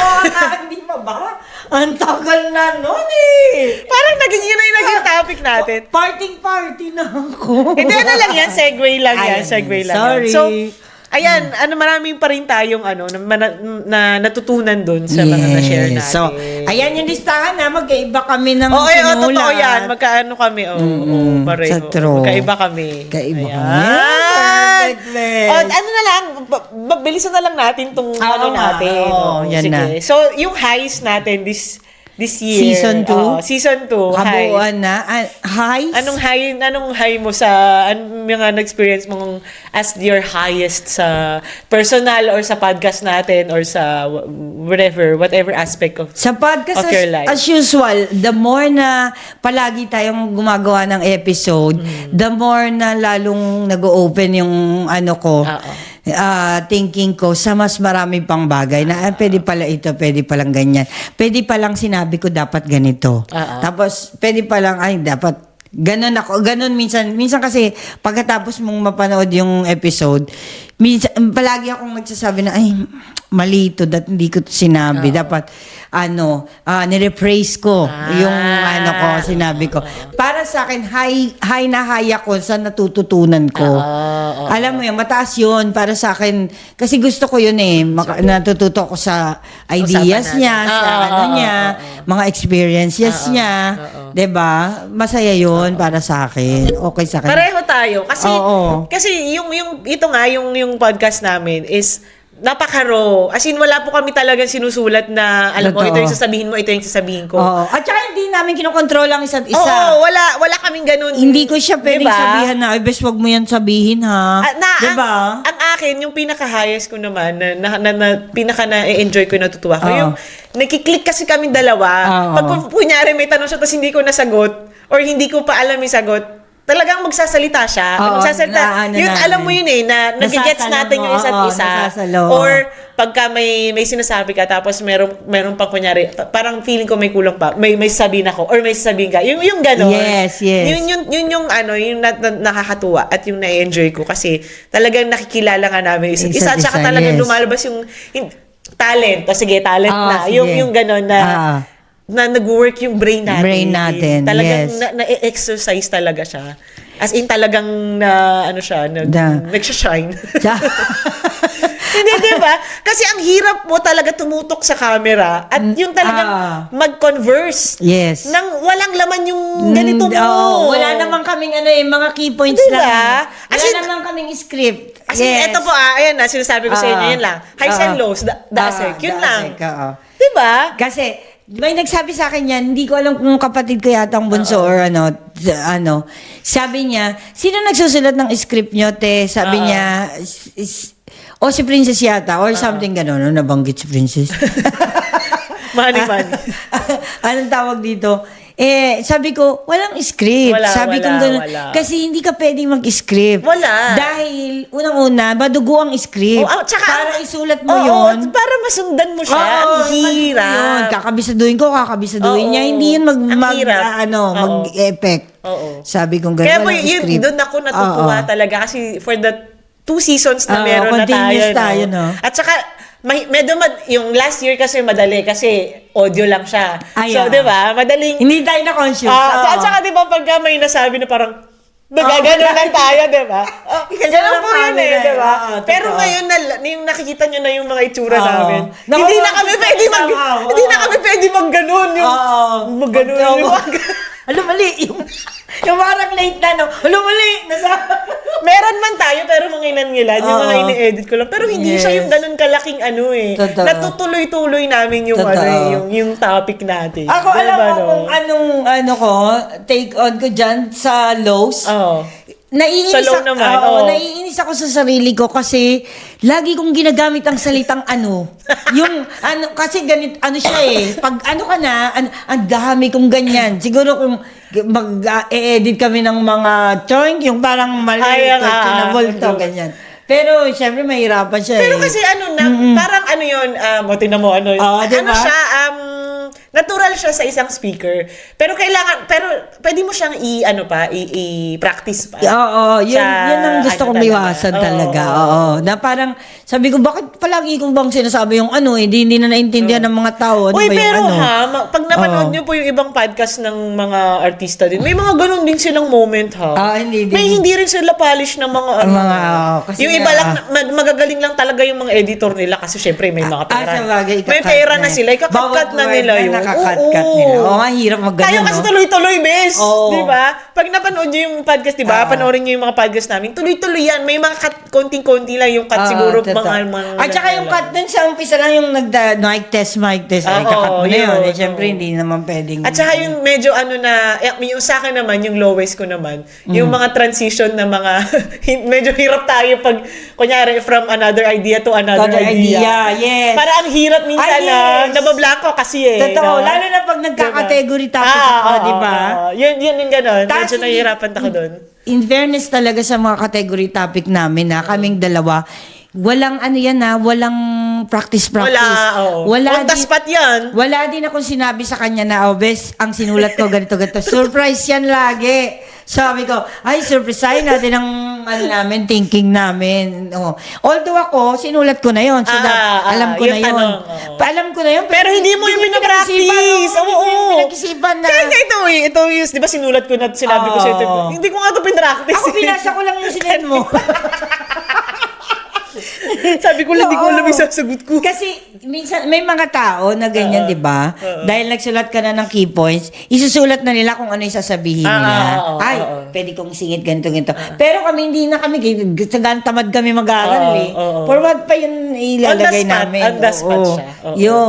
Hindi pa ba? Ang tagal na nun eh. Parang yun na yung naging topic natin. Party na ako. Hindi, ano lang yan, segue lang yan. Ayan, Segue lang sorry. yan. So, ayan, maraming pa rin tayong na natutunan dun sa mga na-share natin. So, ayan yung listahan na magkaiba kami ng Oo, sinulat. totoo yan. Magkaano kami, pareho. sa true. Magkaiba kami. Kaiba Ayan. kami. Ano na lang, bilisan na lang natin tong natin. yan sige. na. So, yung highs natin this year. Season 2? Season 2, highs. Kabuuan na. Highs? Anong high mo sa mga na-experience mong as your highest sa personal or sa podcast natin or sa whatever aspect of Sa podcast, of your life? as usual, the more na palagi tayong gumagawa ng episode, the more na lalong nag-open yung ano ko, thinking ko sa mas marami pang bagay na pwede pala ito, pwede palang ganyan. Pwede palang sinabi ko dapat ganito. Tapos pwede palang dapat ganon ako. Ganon minsan kasi pagkatapos mong mapanood yung episode, minsan palagi akong nagsasabi na mali ito, hindi ko sinabi. Dapat nire-praise ko yung sinabi ko. Para sa akin, high na high ako sa natututunan ko. Alam mo yun, mataas yun para sa akin. Kasi gusto ko yun eh. Natututo ko sa ideas niya, sa mga experiences niya. 'Di ba? Masaya yun para sa akin. Okay sa akin. Pareho tayo. Kasi yung yung podcast namin is napaka-raw. As in, wala po kami talagang sinusulat na, alam mo, ito yung sasabihin mo, ito yung sasabihin ko. At saka hindi namin kinokontrol ang isa't isa. Oo, wala kaming ganun. Hindi ko siya pwedeng sabihan na, bes, wag mo yan sabihin, ha? Diba? Ang akin, yung pinaka-highest ko naman, na pinaka na-enjoy ko, natutuwa ko, yung nakiklik kasi kami dalawa. Pag kunyari may tanong siya, tapos hindi ko nasagot, or hindi ko pa alam yung sagot, talagang magsasalita siya. Alam mo yun na nagigets natin yung isa't isa. Or pagka may sinasabi ka, tapos meron pang kunyari, parang feeling ko may kulang pa, may sabihin ako, or may sabihin ka. Yung gano'n. Yes. Yun yung nakakatuwa at yung na-enjoy ko kasi talagang nakikilala nga namin isa't isa. At saka talagang lumalabas yung talent. O sige, talent na. Yung gano'n na nag-work yung brain natin. Talagang na-exercise talaga siya. As in talagang nag-shine. Hindi, diba? Kasi ang hirap mo talaga tumutok sa camera at yung talagang mag-converse. Yes. Nang walang laman yung ganito mo. Wala naman kaming mga key points lang. Wala naman kaming script. As in, eto po ayan na, sinasabi ko sa inyo, yun lang. Highs and lows, dasek, yun lang. Diba? Kasi, may nagsabi sa akin yan, hindi ko alam kung kapatid ko yata ang bunso or sabi niya, sino nagsusulat ng script nyo, te? Sabi niya, si Princess yata, or something gano'n. Nabanggit si Princess. Money. Anong tawag dito? Sabi ko, walang script. Sabi ko gano'n. Kasi hindi ka pwedeng mag-script. Wala. Dahil, unang-una, madugo ang script. Para isulat mo yun. Para masundan mo siya. Ang hirap. Kakabisaduhin niya. Hindi yun mag-effect. Sabi ko gano'n. Kaya po, yun, doon ako natutuwa talaga. Kasi for the 2 seasons na meron na tayo. At saka, yung last year kasi madali kasi audio lang siya. So, di ba? Madaling... Hindi tayo na-conscious. At saka, di ba, pagka may nasabi na parang nagagano lang tayo, di ba? Ganun po yun di ba? Pero ngayon, yung nakikita nyo na yung mga itsura namin, hindi na kami pwede mag-ganon. Mag-ganon. Alam, mali. Yung parang late na, no? Muli, Meron man tayo, pero mga ilan-ilan. Yung mga Oo. ini-edit ko lang. Pero hindi Yes. siya yung ganun kalaking ano eh. Totoo. Natutuloy-tuloy namin yung Totoo. ano eh, yung topic natin. Ako, Diba, alam mo no? kung anong, take on ko dyan sa lows. Oo. Naiinis Sa low naman, oo, oo. naiinis ako sa sarili ko kasi lagi kong ginagamit ang salitang ano. Yung ano kasi ganit ano siya eh. Pag ano ka na, ang dami kong ganyan. Siguro kung mag-edit kami ng mga choink, yung parang mali, Ay, questionable to, ganyan. Pero syempre mahirapan siya Pero eh. kasi ano na, parang ano yun, tingnan mo, ano, Oo, ano diba? siya, natural siya sa isang speaker. Pero pwede mo siyang i-practice pa. Oo, yun ang gusto ano kong talaga. iwasan Oo, talaga. Oo. Na parang, sabi ko, bakit palagi kong bang sinasabi yung ano, hindi na naintindihan ng mga tao. Ano Uy, ba yung pero ano? pag napanood Oo. niyo po yung ibang podcast ng mga artista din, may mga ganun din silang moment, ha? Hindi din. May hindi rin sila polish ng mga ano. Kasi yung iba lang, magagaling lang talaga yung mga editor nila kasi syempre may mga pera. sabagay, May ikakat pera na eh. sila, ikakat Bawat na word nila na yun. nakakakat Oo. nila. Oo, nga, hirap mag Tayo kasi tuloy-tuloy, bes. Oo. Di ba? Pag napanood nyo yung podcast, di ba? Panoorin nyo yung mga podcast namin, tuloy-tuloy yan. May mga cut, konting-konti lang yung cut siguro. Mga At saka yung cut dun sa umpisa lang yung mic test. Ay, Oo, kakat mo na yun. yun, Siyempre, oo. hindi naman pwedeng. At saka yung medyo yung sa akin naman, yung lowest ko naman, yung mga transition na mga, medyo hirap tayo pag, kunyari, from another idea to another idea. Yes. Para ang hirap minsan Yes. na, nabablanko kasi eh. Totoo, no? lalo na pag nagka-category topic ako, di ba? Yun yung ganun. Tapos Medyo nahihirapan ako doon. In fairness talaga sa mga category topic namin na kaming dalawa, walang ano yan walang practice. Wala, oo. On the spot yan. Wala din akong sinabi sa kanya na, bes, ang sinulat ko ganito. Surprise yan lagi. Sabi ko, ay, surprisein natin ang namin, thinking namin. Although ako, sinulat ko na yon. So, alam ko yung na yon. tanong, oo. Alam ko na yon. Pero hindi mo yung pinapractice. Oo. Pinag-isipan na. Kaya ito yung, di ba sinulat ko na, sinabi ko sa ito, Oo. hindi ko nga ito pinractice. Ako, pinasa ko lang yung sinend mo. Sabi ko lang, hindi ko alam yung sasagot ko. Kasi minsan may mga tao na ganyan, 'di ba? Dahil nagsulat ka na ng key points, isusulat na nila kung ano yung sasabihin nila. Ay, pwede kong singit ganito. Pero kami hindi na kami sagan tamad kami mag-aaral eh. Forward pa yun ilalagay namin. On the spot siya.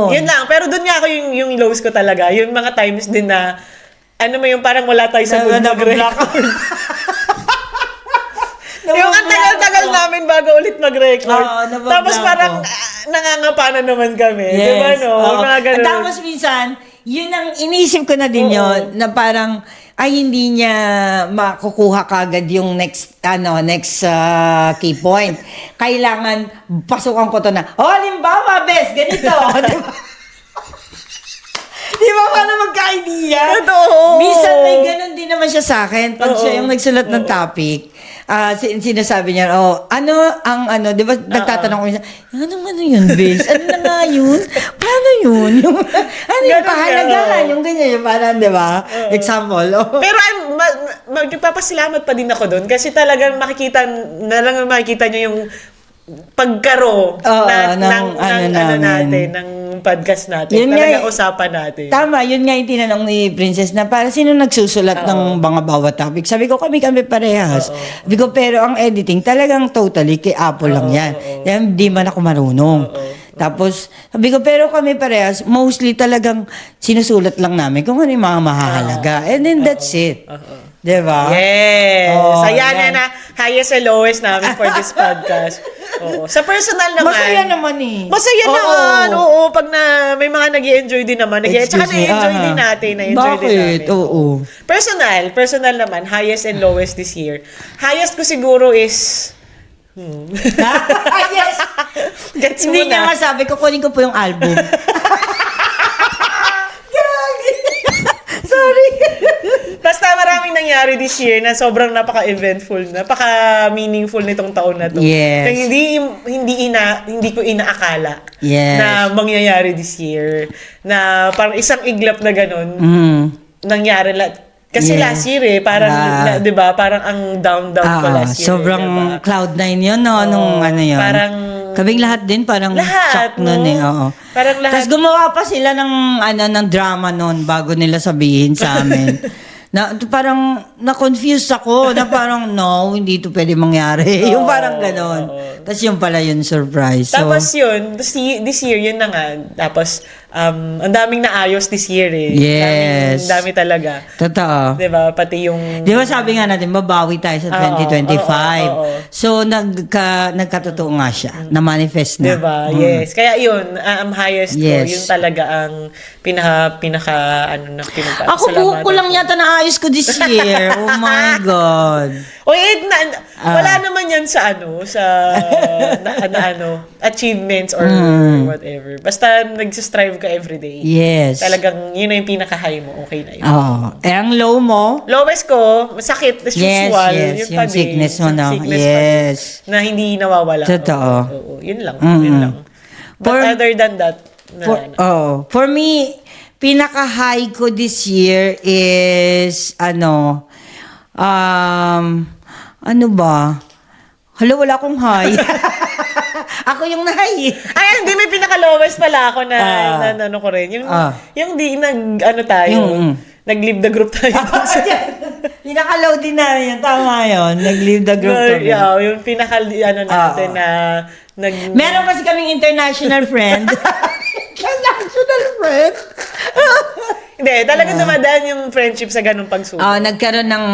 Yun lang. Pero doon nga ako yung lows ko talaga. Yung mga times din na, ano mo yung parang wala tayo sa mood mag-record. Yung ang tagal-tagal namin bago ulit mag-record. Tapos parang nangangapa na naman kami. Yes. Diba, no? Mga ganun. Tapos minsan, yun ang inisip ko na din yun, na parang, ay hindi niya makukuha kagad yung next key point. Kailangan pasukan ko to na, halimbawa, bes, ganito. Diba? Di ba paano magka-idea? Totoo. Minsan may ganun din naman siya sa akin. Pag siya yung nagsulat ng topic, sinasabi niya, di ba nagtatanong ko minsan, ano yun, bes? Ano na nga yun? Paano yun? Ano yung Ganun pahalagahan? nga. Yung ganyan, yung parang, di ba? Example. Pero magpapasalamat pa din ako doon kasi talagang makikita nyo yung pagkaro ng podcast natin. Yun talagang nga, usapan natin. Tama, yun nga yung tinanong ni Princess na para sino nagsusulat ng mga bawat topic. Sabi ko, kami parehas. Sabi ko, pero ang editing talagang totally kay Apple lang yan. Yan, di man ako marunong. Tapos, sabi ko, pero kami parehas, mostly talagang sinusulat lang namin kung ano yung mga mahalaga. And then that's it. Diba? Yes. Ayan yan. na highest and lowest namin for this podcast. Oo. Sa personal naman. Masaya naman eh. Masaya naman. Oo. Pag may mga nag-i-enjoy din naman. Tsaka Excuse me, na-enjoy din natin. Na-enjoy din Bakit? namin. Oo. Personal naman. Highest and lowest this year. Highest ko siguro is... Yes. Gets mo Hindi niya na. masabi, kukunin ko po yung album. Sorry. Basta maraming nangyari this year na sobrang napaka-eventful, napaka-meaningful nitong taon na to. Yes. Na hindi ko inaakala Yes. na mangyayari this year. Na parang isang iglap na ganun, nangyari kasi Yes. last year parang, 'di ba, parang ang down ko last year. Sobrang diba? Cloud9 yun, no? Nung ano yun. Parang... Kaming lahat din, parang Lahat, shock nun no? eh. Oo. Parang lahat. Tapos gumawa pa sila ng drama nun bago nila sabihin sa amin. Na parang na-confuse ako na parang, no, hindi ito pwede mangyari. Yung parang ganon. Tapos yung pala yung surprise. So, Tapos yun, this year, yun na nga. Tapos, ang daming naayos this year eh. Yes. Dami talaga. totoo. Diba? Pati yung... Di ba sabi nga natin, babawi tayo sa 2025. So, nagkatotoo nga siya. Na-manifest na. Diba? Yes. Kaya yun, ang highest ko, Yes. yun talaga ang pinaka, Ako buhok ko lang yata naayos ko this year. Oh my God. O wala naman yan sa achievements or whatever. Basta nagsistrive ka everyday. Yes. Talagang yun na yung pinaka-high mo. Okay na yun. Oo. Ang low mo? Lowest ko, masakit as Yes, usual. yes. Yun Yung pa din. sickness mo, no? Sickness pa din. Yes. Na hindi nawawala. Totoo. Oo. Yun lang. Yun lang. But other than that, For me, pinaka-high ko this year is, ano ba? Hala, wala akong high. Ako yung na-high. Ay, hindi, may pinaka-lowest pala ako na ano ko rin. Yung di nag-leave the group tayo. Pinaka-low din na yun. Tama yun. Nag-leave the group kami. Yeah, yung natin na Meron kasi kaming international friend. International friend? Hindi, talaga dumadaan yung friendship sa ganung pagsubok. Nagkaroon ng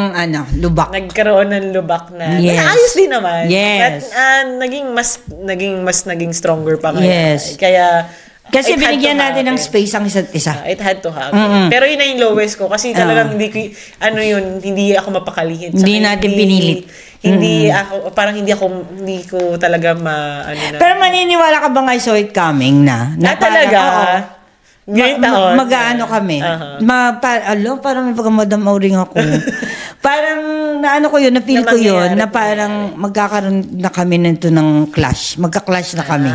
lubak. Nagkaroon ng lubak na Yes. ayos din naman. Yes. At naging stronger pa ngayon. Yes. Kaya Kasi it had binigyan to natin ng happen. space ang isa't isa. It had to happen. Pero yun na yung lowest ko kasi talagang hindi ako mapakalihin. Hindi natin pinilit. Hindi ko talaga Pero maniniwala ka ba nga I saw it coming na? talaga. Oo. Ngayong taon. Mag-aano kami. Parang may pagkamadam auring ako. Parang naano ko yun, na-feel Na ko yun, mangyayari na parang magkakaroon na kami nito ng clash. Magka-clash na kami.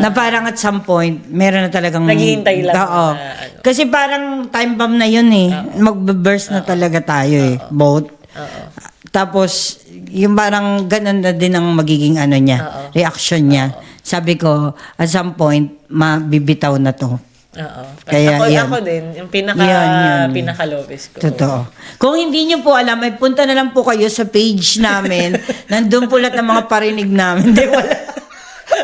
Na parang at some point, meron na talagang... Naghihintay lang Oo. na Kasi parang time bomb na yun eh. Mag-burst na talaga tayo eh. Both. Tapos, yung parang ganun na din ang magiging reaction niya. Sabi ko, at some point, mabibitaw na to. Oo. Kaya ako din, yung pinaka-lowest ko. Totoo. Kung hindi nyo po alam, ay punta na lang po kayo sa page namin. Nandun po lahat ng mga parinig namin. Hindi,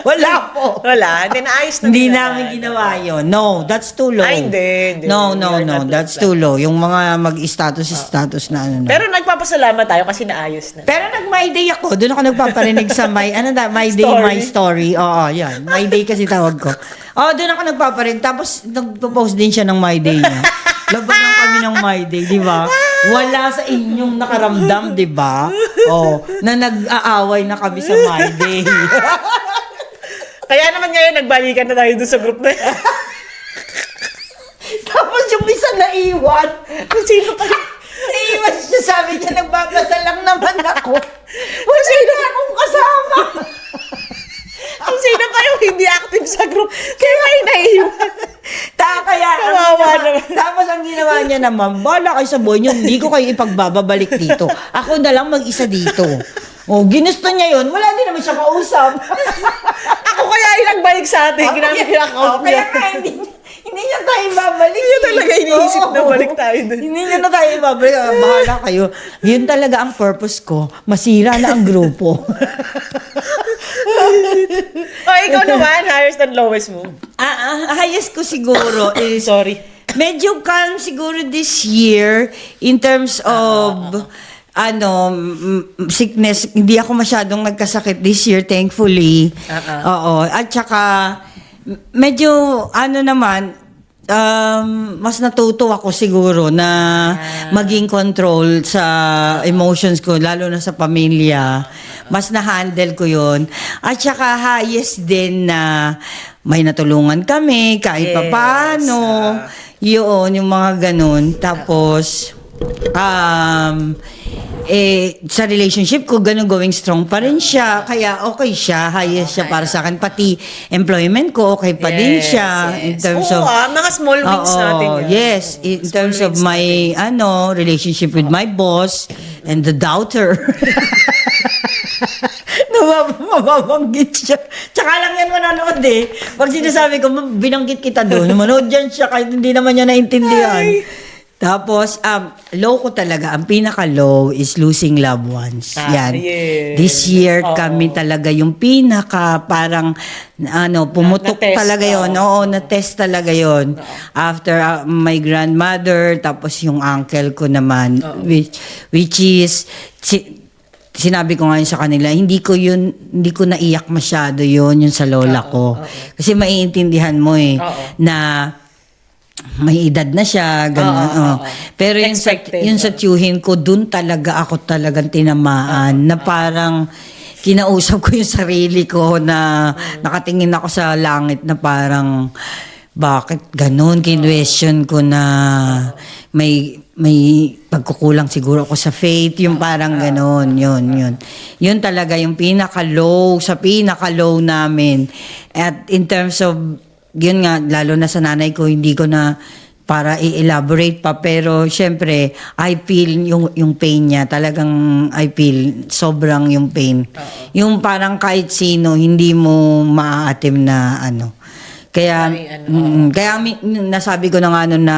wala po. Wala. Then, ayos na Hindi din namin ginawa yun. No, that's too low. Ay, hindi. No. You're not That's like too low. Yung mga mag-status na ano na. Pero nagpapasalamat tayo kasi naayos na. Pero nag-My Day ako. Doon ako nagpaparinig sa My Day, Story. My Story. Oo, yan. My Day kasi tawag ko. Doon ako nagpaparinig. Tapos nagpo-post din siya ng My Day niya. Labanan kami ng My Day, di ba? Wala sa inyong nakaramdam, di ba? Na nag-aaway na kami sa My Day. Kaya naman ngayon, nagbalikan na tayo doon sa group na yan. Tapos yung isa naiwan. Kung sino pa Naiwan siya, sabi niya, nagbabasa lang naman ako. Wala na akong kasama. Kung sino pa yung hindi active sa group, kaya may naiiwan. Kawawa naman. Tapos ang ginawa niya naman, bala kayo sa buhay niyo, hindi ko kayo ipagbababalik dito. Ako na lang mag-isa dito. Ginusto niya yun. Wala din naman siya kausap. Ako kaya yung nagbalik sa atin, ginamit yung account niya. Kaya hindi niya tayo babalik. Hindi niya talaga iniisip na balik tayo dun. Hindi niya na tayo babalik. Bahala kayo. Yun talaga ang purpose ko. Masira na ang grupo. Ikaw naman, highest and lowest mo. Highest ko siguro is... Sorry. Medyo calm siguro this year in terms of sickness. Hindi ako masyadong nagkasakit this year, thankfully. Oo. At saka, medyo, mas natuto ako siguro na maging control sa emotions ko, lalo na sa pamilya. Mas na-handle ko yun. At saka highest din na may natulungan kami, kahit papaano. Yun, yung mga ganun. Tapos, sa relationship ko, ganun going strong pa rin siya. Kaya okay siya, highest siya para sa akin. Pati employment ko, okay pa din siya. In terms of... mga small wins natin yan. Yes, in terms of my relationship with my boss and the doubter. Mababanggit siya. Tsaka lang yan manonood eh. Pag sinasabi ko, binanggit kita doon, manood yan siya kahit hindi naman niya naintindihan. Tapos, low ko talaga, ang pinaka-low is losing loved ones. Yan. yes. This year, Oo. kami talaga yung pinaka, parang, pumutok Na-test, talaga yon. Oo, na-test talaga yon. After my grandmother, tapos yung uncle ko naman, which is, sinabi ko ngayon sa kanila, hindi ko naiyak masyado yung sa lola ko. Kasi maiintindihan mo na may edad na siya, gano'n. Pero yung sa tiyuhin ko, dun talaga ako talagang tinamaan na parang kinausap ko yung sarili ko na nakatingin ako sa langit na parang bakit ganun? Kinwestiyon ko na may pagkukulang siguro ako sa faith, yung parang ganun, yun. Yun talaga yung pinaka-low namin. At in terms of yun nga, lalo na sa nanay ko, hindi ko na para i-elaborate pa, pero syempre, I feel yung pain niya, talagang I feel sobrang yung pain. Yung parang kahit sino, hindi mo maaatim na Kaya, nasabi ko na nga na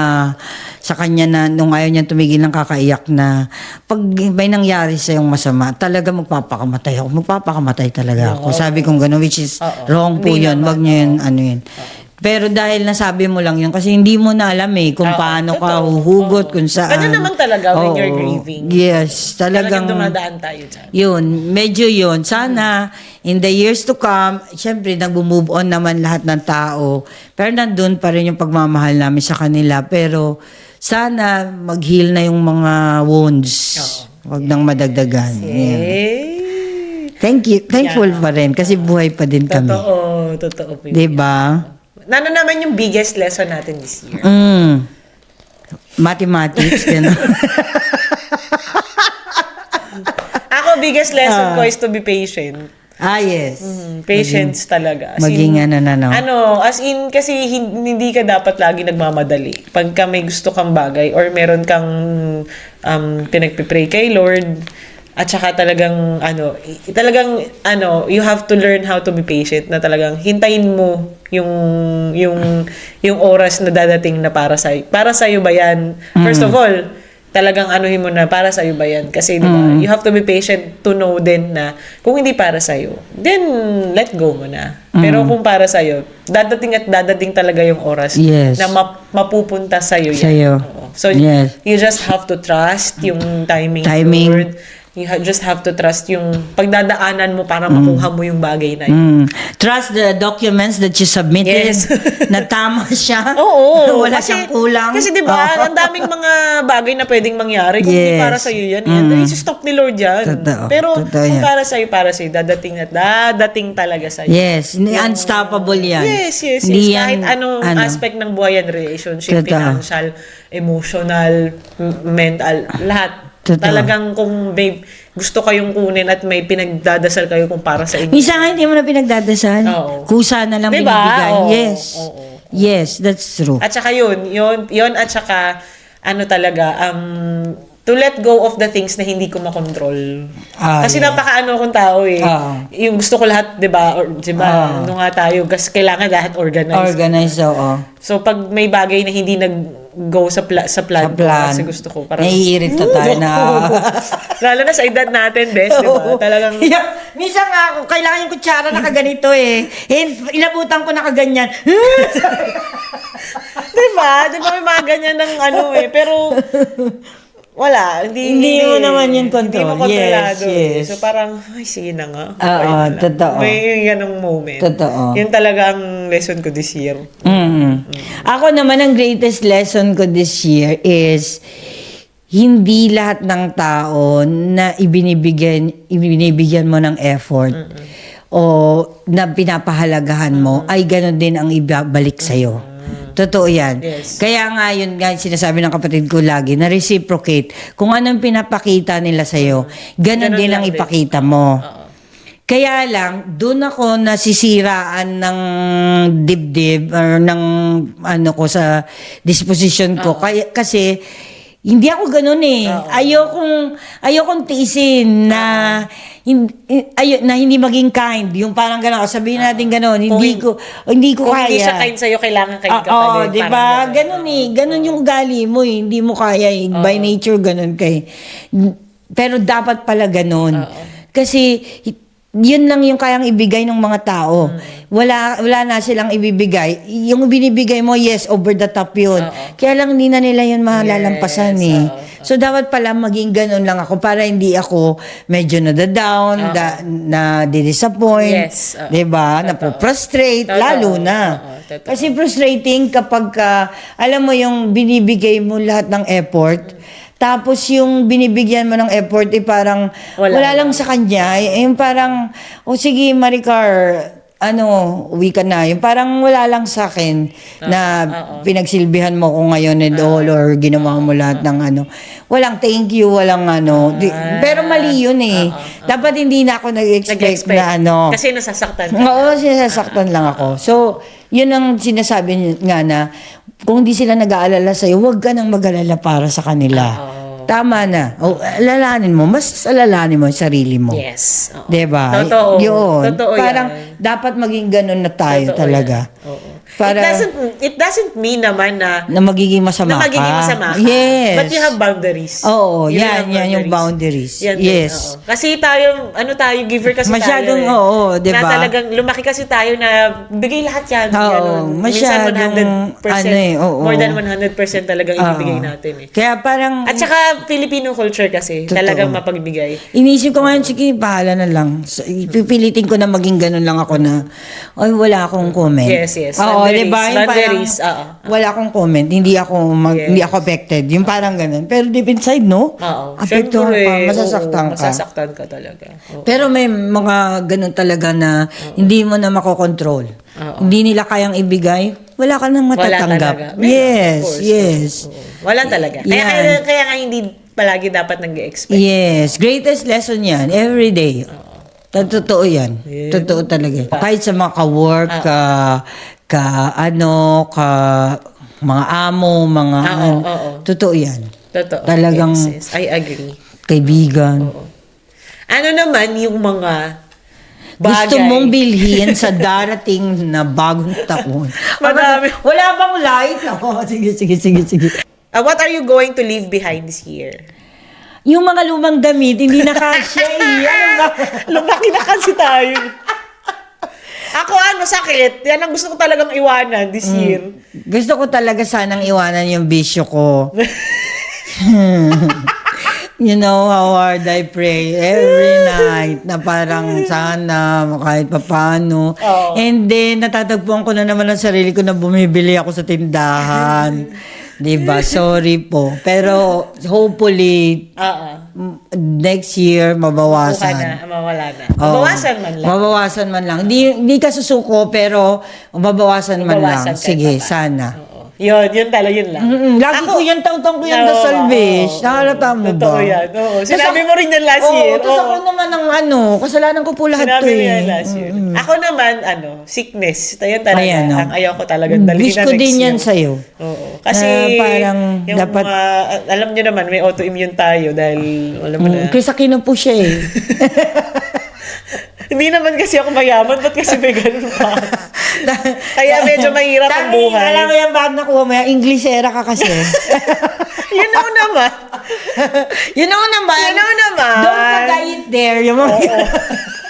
sa kanya na nung ayaw niya tumigil ng kakaiyak na pag may nangyari sa yung masama, talaga magpapakamatay ako. Magpapakamatay talaga ako. Sabi kong gano'n, which is wrong po yun. Wag niyo yun, yun. Pero dahil nasabi mo lang yun, kasi hindi mo na alam kung paano ka huhugot, kung saan. Ganun naman talaga when you're grieving. Yes, talagang dumadaan tayo dyan. yun, medyo yun. Sana, in the years to come, syempre, nag-move on naman lahat ng tao. Pero nandun pa rin yung pagmamahal namin sa kanila. Pero, sana, mag-heal na yung mga wounds. Huwag nang madagdagan. Yan. Thank you. Thankful pa rin, kasi buhay pa din kami. Totoo. Diba? Ano naman yung biggest lesson natin this year? Mathematics, gano'n. Ako, biggest lesson ko is to be patient. Yes. Patience talaga. As Maging in, ano. as in, kasi hindi ka dapat lagi nagmamadali. Pagka may gusto kang bagay or meron kang pinagpipray kay Lord, at saka talagang, you have to learn how to be patient na talagang hintayin mo yung oras na dadating na para sa'yo ba yan? First of all, talagang anuhin mo na para sa'yo ba yan? Kasi diba, you have to be patient to know din na kung hindi para sa'yo, then let go mo na. Pero kung para sa'yo, dadating talaga yung oras na mapupunta sa'yo yan. So, you just have to trust yung timing. Lord. You just have to trust yung pagdadaanan mo para makuha mo yung bagay na yun. Trust the documents that you submitted. Yes. Na tama siya. Oo. Wala siyang kulang. Kasi diba, ang daming mga bagay na pwedeng mangyari. Kung hindi para sa'yo yan, stop ni Lord yan. Totoo. Pero Totoo kung yan. para sa'yo, dadating talaga sa'yo. Yes. Unstoppable yan. Yes. Hindi Kahit yan, anong aspect ng buhay yan, relationship, financial, emotional, mental, lahat. Totoo. Talagang kung may gusto kayong kunin at may pinagdadasal kayo kung para sa inyo. Minsan nga hindi mo na pinagdadasal. Kusa na lang binibigay. Yes. Yes, that's true. At saka yun at saka to let go of the things na hindi ko makontrol. Kasi napaka akong tao yung gusto ko lahat, 'di ba? Ano nga tayo, kasi kailangan lahat organized. So pag may bagay na hindi nag-go sa plan. Kasi gusto ko parang naiirita tayo na. Lalo na sa edad natin, best, 'di ba? Talagang minsan nga ako, kailangan yung kutsara na kaganito inabutan ko na kaganyan. Diba? May mga ganyan ng pero wala. Hindi mo naman yung control. Hindi mo kontrolado. Yes. So parang, sige na nga. Totoo. May ganong moment. Totoo. Yun talaga ang lesson ko this year. Ako naman, ang greatest lesson ko this year is hindi lahat ng tao na ibinibigyan mo ng effort o na pinapahalagahan mo ay gano'n din ang ibabalik sa'yo. Totoo yan. Yes. Kaya nga yun nga sinasabi ng kapatid ko lagi, na reciprocate. Kung anong pinapakita nila sa'yo, ganun din ang ipakita mo. Kaya lang, doon ako nasisiraan ng dibdib or ng ko sa disposition ko. Kasi Hindi ako ganun eh. Oo. Ayokong tiisin na hindi maging kind. Yung parang gano'n, sabihin natin gano'n, hindi ko Kung kaya. hindi siya kind sa'yo, kailangan kind ka pa Oo, din. di ba? Parang Ganun eh. Ganun yung ugali mo eh. Hindi mo kaya eh. By nature, ganun kay. Pero dapat pala ganun. Kasi yun lang yung kayang ibigay ng mga tao. Wala na silang ibibigay. Yung binibigay mo, yes, over the top yun. Kaya lang hindi na nila yun malalampasan eh. So dapat pala maging ganun lang ako para hindi ako medyo nada-down, na-disappoint, Yes, 'di ba? Napo-frustrate lalo na. Totoo. Kasi frustrating kapag alam mo yung binibigay mo lahat ng effort. Tapos yung binibigyan mo ng effort, parang wala lang sa kanya. Yung parang, sige Maricar, uwi ka na. Yung parang wala lang sa akin na pinagsilbihan mo ko ngayon and all or ginawa mo lahat ng Walang thank you, walang pero mali yun eh. Dapat hindi na ako nag-expect na Kasi nasasaktan ka. Oo, sinasaktan lang ako. So, yun ang sinasabi nga na kung hindi sila nag-aalala sa'yo, huwag ka nang mag-alala para sa kanila. Tama na. Alalanin mo. Mas alalanin mo yung sarili mo. Yes. Oo. Diba? Totoo. Yun. Totoo Parang yan. dapat maging ganun na tayo Totoo talaga. yan. Oo. Para, it doesn't mean naman na magiging masama ka. masama ka. Yes. But you have boundaries. Oo, You have yan yung boundaries. Yan Yes. din, oo. Kasi tayo, giver kasi Masyadong, tayo. oo, diba? Na talagang lumaki kasi tayo na bigay lahat yan. Oo, ganun. masyadong, Minsan 100%, oo. more than 100% talagang ibibigay natin eh. Kaya parang, At saka Filipino culture kasi, Totoo. talagang mapagbigay. inisip ko ngayon, sige, bahala na lang. So, pipilitin ko na maging ganun lang ako na, wala akong comment. Yes. Oo, Boundaries. diba? Yung parang, wala akong comment. Hindi ako affected. Yung parang ganun. Pero deep inside, no? Oo. Apektuhan Syempre, ka, masasaktan ka. Masasaktan ka talaga. Oo. Pero may mga ganun talaga na hindi mo na makokontrol. Hindi nila kayang ibigay, wala ka nang matatanggap. Wala talaga. Yes, Of course. yes. Oo. Wala talaga. Yan. Kaya nga hindi palagi dapat nag-expect. Yes, greatest lesson yan, every day. Totoo yan. Totoo talaga. Kahit sa mga ka-work, mga amo, mga totoo yan. Totoo. Talagang Yes. I agree. kaibigan. Ano naman yung mga bagay? Gusto mong bilhin sa darating na bagong taon. Madami. Wala bang light? Sige. What are you going to leave behind this year? Yung mga lumang damit, hindi na kasya eh. Ano ba? Lumaki na kasi tayo. Ako sakit. Yan ang gusto ko talagang iwanan this year. Gusto ko talaga sanang iwanan yung bisyo ko. You know how hard I pray every night na parang sana kahit papano. And then natatagpuan ko na naman ang sarili ko na bumibili ako sa tindahan. Diba? Sorry po. Pero hopefully next year mabawasan. Mawala na. Mabawasan man lang. Mabawasan man lang. Hindi ka susuko pero mabawasan man lang. Mabawasan Sige, kahit sana. Yun lang. Lagi ko yan, taong-taong ko yan dasal, besh. Nakalata mo ba? Totoo yan. Oo. Sinabi mo rin yan last year. Tapos ako naman ng kasalanan ko po lahat Sinabi to mo eh. yan last year. Ako naman, sickness. Yan talaga. Ayan, ang ayaw ko talagang dalhin Wish na ko next din yan year. sa'yo. Oo. Kasi, Na parang yung dapat- alam nyo naman, may autoimmune tayo dahil, alam mo na. Chris Aquino po siya eh. Hindi naman kasi ako mayaman, ba't kasi may ganun pa? Kaya medyo mahirap ang buhay. Alam mo yan, bakit nakuha mo yan? Inglesera ka kasi. You know naman. You know naman. Don't forget it there. Yung mga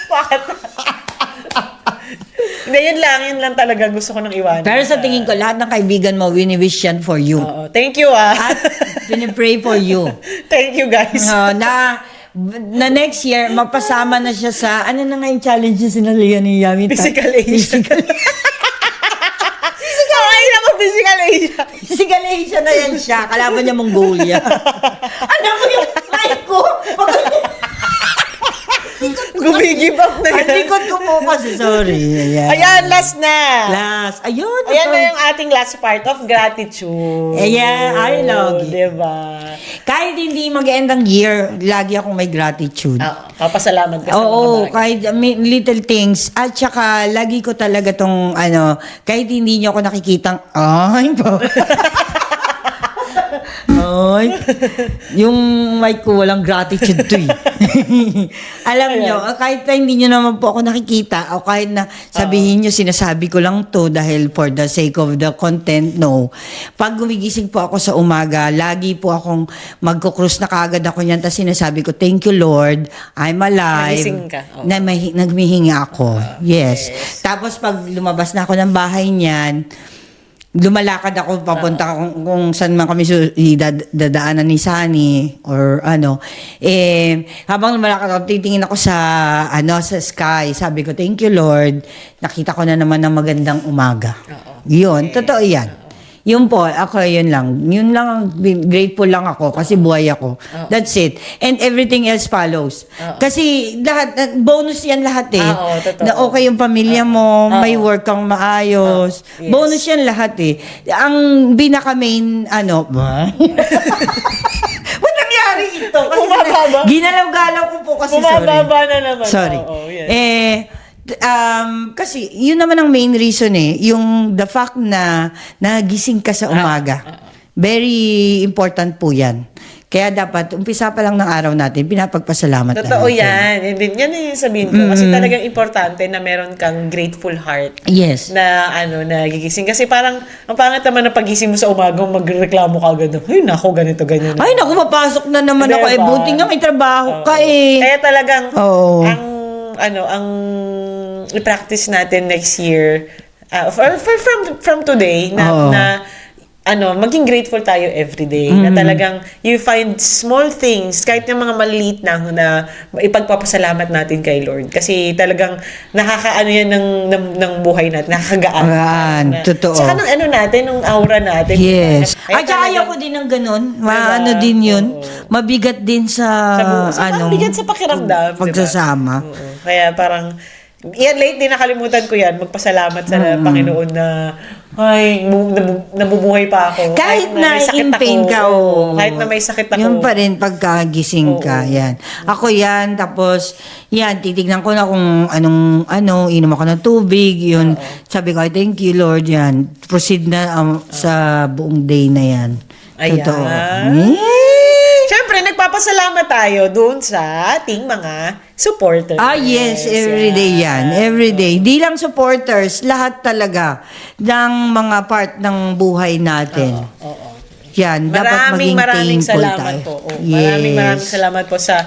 Bakit? Hindi, yun lang talaga gusto ko nang iwanan. Pero sa tingin ko, lahat ng kaibigan mo, wini-wish yan for you. Oo. Thank you At pinipray for you. Thank you guys. Na next year, mapasama na siya sa, ano na nga yung challenge niya sinalihan ni Yami? Physical Asia. Okay na mo, Physical Asia. Physical Asia na yan siya. Kalaban niya Mongolia. Ano mo yung mic ko? Gumigib up na Ang yan. likod ko po kasi, sorry. Ayan, last na. Last. Ayun. Ayan na yung ating last part of gratitude. Ayan, I love it. Diba? Kahit hindi mag-end ang year, lagi akong may gratitude. Papasalamat ka sa mga Oo, bagay. kahit little things. At saka, lagi ko talaga tong, kahit hindi niyo ako nakikitang, ay po. Ay Ay, yung mic ko walang gratitude to eh. Alam nyo, kahit na hindi nyo naman po ako nakikita o kahit na sabihin nyo, sinasabi ko lang to dahil for the sake of the content, no. Pag gumigising po ako sa umaga, lagi po akong magkukrus na kaagad ako niyan, tapos sinasabi ko, thank you Lord, I'm alive. Nagising ka. Oo. Nagmihinga ako. Yes. Tapos pag lumabas na ako ng bahay niyan, lumalakad ako papunta kung saan man kami dadaanan ni Sunny or ano, habang lumalakad ako, titingin ako sa sa sky, sabi ko thank you Lord, nakita ko na naman ng magandang umaga. Yun, totoo yan. Yun po, ako yun lang, grateful lang ako kasi buhay ako. That's it. And everything else follows. Kasi lahat, bonus yan lahat eh. Totoo. Na okay yung pamilya mo, may work kang maayos. Yes. Bonus yan lahat eh. Ang pinaka-main, ba? Ba't nangyari ito? Kasi Bumababa. ginalaw-galaw ko po kasi, Bumababa na naman. Sorry. Oo, yes. Kasi yun naman ang main reason yung the fact na nagising ka sa umaga. Very important po yan. Kaya dapat, umpisa pa lang ng araw natin, pinapagpasalamat Totoo natin. yan. And then, yan yung sabihin ko. Kasi talagang importante na meron kang grateful heart. Yes. Na na gigising. Kasi parang, ang pangat naman na pagising mo sa umaga, magreklamo ka agad. Ay, nako, ganito, ganyan. Ay, naku, mapasok na naman ako. Diba? Buti nga may trabaho ka eh. Kaya talagang, Oo. ang i-practice natin next year, from today, maging grateful tayo every day. Na talagang you find small things, kahit yung mga maliit na ipagpapasalamat natin kay Lord. Kasi talagang nakakaano yan ng buhay natin, nakakagaan. Totoo. Saka ng natin, ng aura natin. Yes. Ay, At saka ayoko din ng ganun. Maano din yun. Mabigat din sa mabigat sa pakiramdam. pagsasama. Diba? Oo. Kaya parang, yan, lately nakalimutan ko yan, magpasalamat sa Panginoon na, ay, nabubuhay pa ako. Kahit na may sakit in pain ako. ka, Kahit na may sakit ako. Yun pa rin pagkagising ka, yan. Ako yan, tapos, yan, titignan ko na kung inom ako ng tubig, yun. Sabi ko, thank you Lord, yan. Proceed na sa buong day na yan. Ayan. Totoo. Siyempre, nagpapasalamat tayo doon sa ating mga supporters. Yes, everyday yan. Everyday. Di lang supporters, lahat talaga ng mga part ng buhay natin. Oo. Yan, dapat maging Maraming thankful salamat tayo. po. Maraming salamat po sa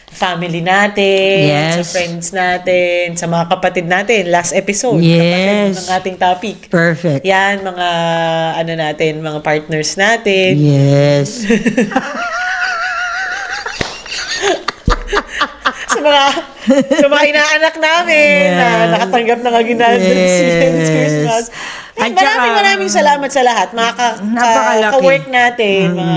family natin, Yes. sa friends natin, sa mga kapatid natin. Last episode, Yes. kapatid ng ating topic. Perfect. Yan, mga natin, mga partners natin. Yes. sa mga inaanak namin na nakatanggap ng Yes. Christmas. At Maraming salamat sa lahat. Mga Napakalaki. ka-work natin, mga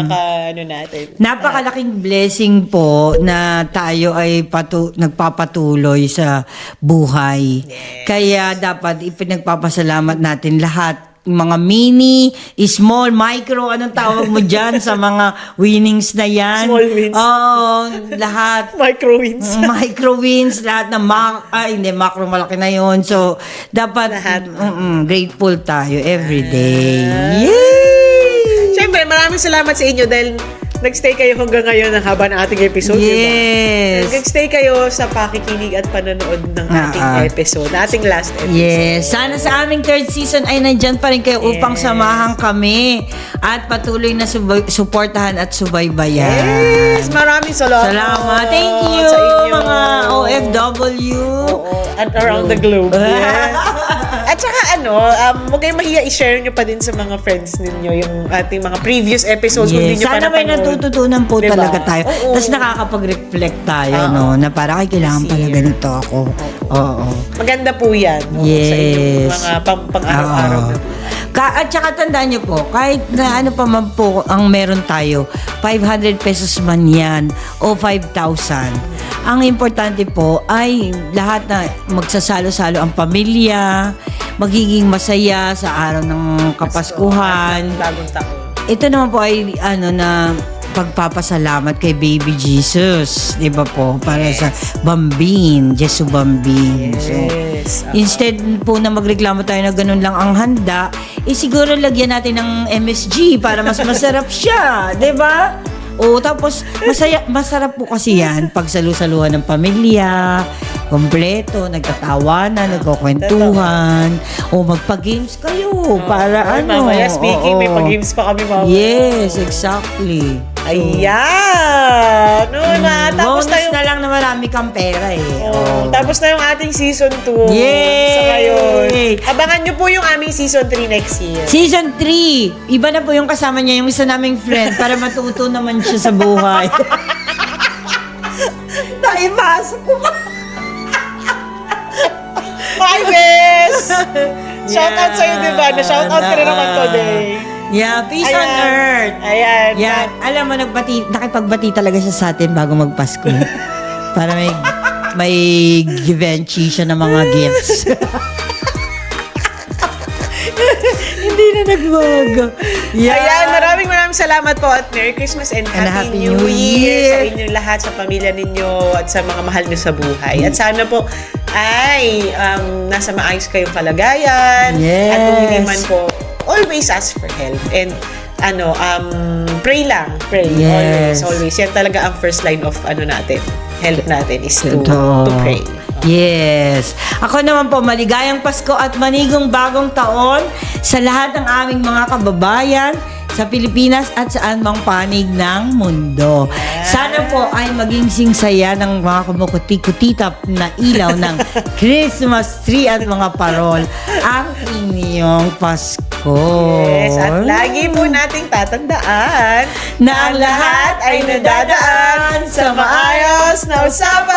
natin. Napakalaking blessing po na tayo ay nagpapatuloy sa buhay. Yes. Kaya dapat ipinagpapasalamat natin lahat. Mga mini, small, micro, anong tawag mo dyan sa mga winnings na yan? Small wins. Lahat. Micro wins. Micro wins, lahat ng macro malaki na yon. So, dapat Lahat. Grateful tayo every day. Yay! Siyempre, maraming salamat sa inyo dahil nagstay kayo hanggang ngayon ng haba ng ating episode. Yes. Diba? Nagstay kayo sa pakikinig at panonood ng ating episode, ating last episode. Yes. Sana sa aming third season ay nandyan pa rin kayo upang samahan kami at patuloy na suportahan at subaybayan. Yes! Maraming salamat. Salamat. Thank you, sa inyo. mga OFW. Oo, at around the globe. Yes. At saka huwag kayong mahiya, i-share nyo pa din sa mga friends ninyo yung ating mga previous episodes kung hindi nyo pa Sana may napanood. natututunan po Diba? talaga tayo. Oo. Tapos nakakapag-reflect tayo, na parang kailangan pala Sincere. ganito ako. Oo. Maganda po yan. No? Yes. Sa inyong mga pang-araw-araw na buhay. At saka tandaan nyo po, kahit na ano pa man po ang meron tayo, 500 pesos man yan o 5,000. Ang importante po ay lahat na magsasalo-salo ang pamilya, magiging masaya sa araw ng Kapaskuhan. Bagong taon. Ito naman po ay na pagpapasalamat kay Baby Jesus, 'di ba po? Para sa Bambin, Jesu Bambin. So, Yes. instead po na magreklamo tayo na ganun lang ang handa, siguro lagyan natin ng MSG para mas masarap siya, 'di ba? Oo, tapos masarap po kasi yan pag salu-saluhan ng pamilya, kompleto, nagtatawanan, nagkukwentuhan, o magpa-games kayo para Ay, ano. mamaya, speaking, may pag-games pa kami mamaya. Yes, exactly. Ayan! No, tapos bonus na yung... na lang na marami kang pera eh. Oh, tapos na yung ating season 2. Yay! Sa ngayon. Abangan nyo po yung aming season 3 next year. Season 3, iba na po yung kasama niya, yung isa naming friend, para matuto naman siya sa buhay. Naipasok ko ba? Hi, Bes! Shout out sa'yo, diba? Na-shout out ka na naman today. Yeah, peace on Ayan. earth. Ayan. Yan, alam mo, nakipagbati talaga siya sa atin bago magpasko. Para may Givenchy siya ng mga gifts. Hindi na nagbago. Ayan, maraming salamat po at Merry Christmas and Happy New Year sa inyo lahat, sa pamilya ninyo at sa mga mahal nyo sa buhay. At sana po ay nasa maayos kayong kalagayan. Yes. At kung hindi man po, always ask for help. And pray lang. Pray. Yes. Always. Yan talaga ang first line of natin. Help natin is to pray. Yes. Ako naman po, maligayang Pasko at manigong bagong taon sa lahat ng aming mga kababayan sa Pilipinas at saan mang panig ng mundo. Sana po ay maging singsaya ng mga kumukuti-kutitap na ilaw ng Christmas tree at mga parol ang inyong Pasko. Yes, at lagi po nating tatandaan na ang lahat ay nadadaan sa maayos na usapan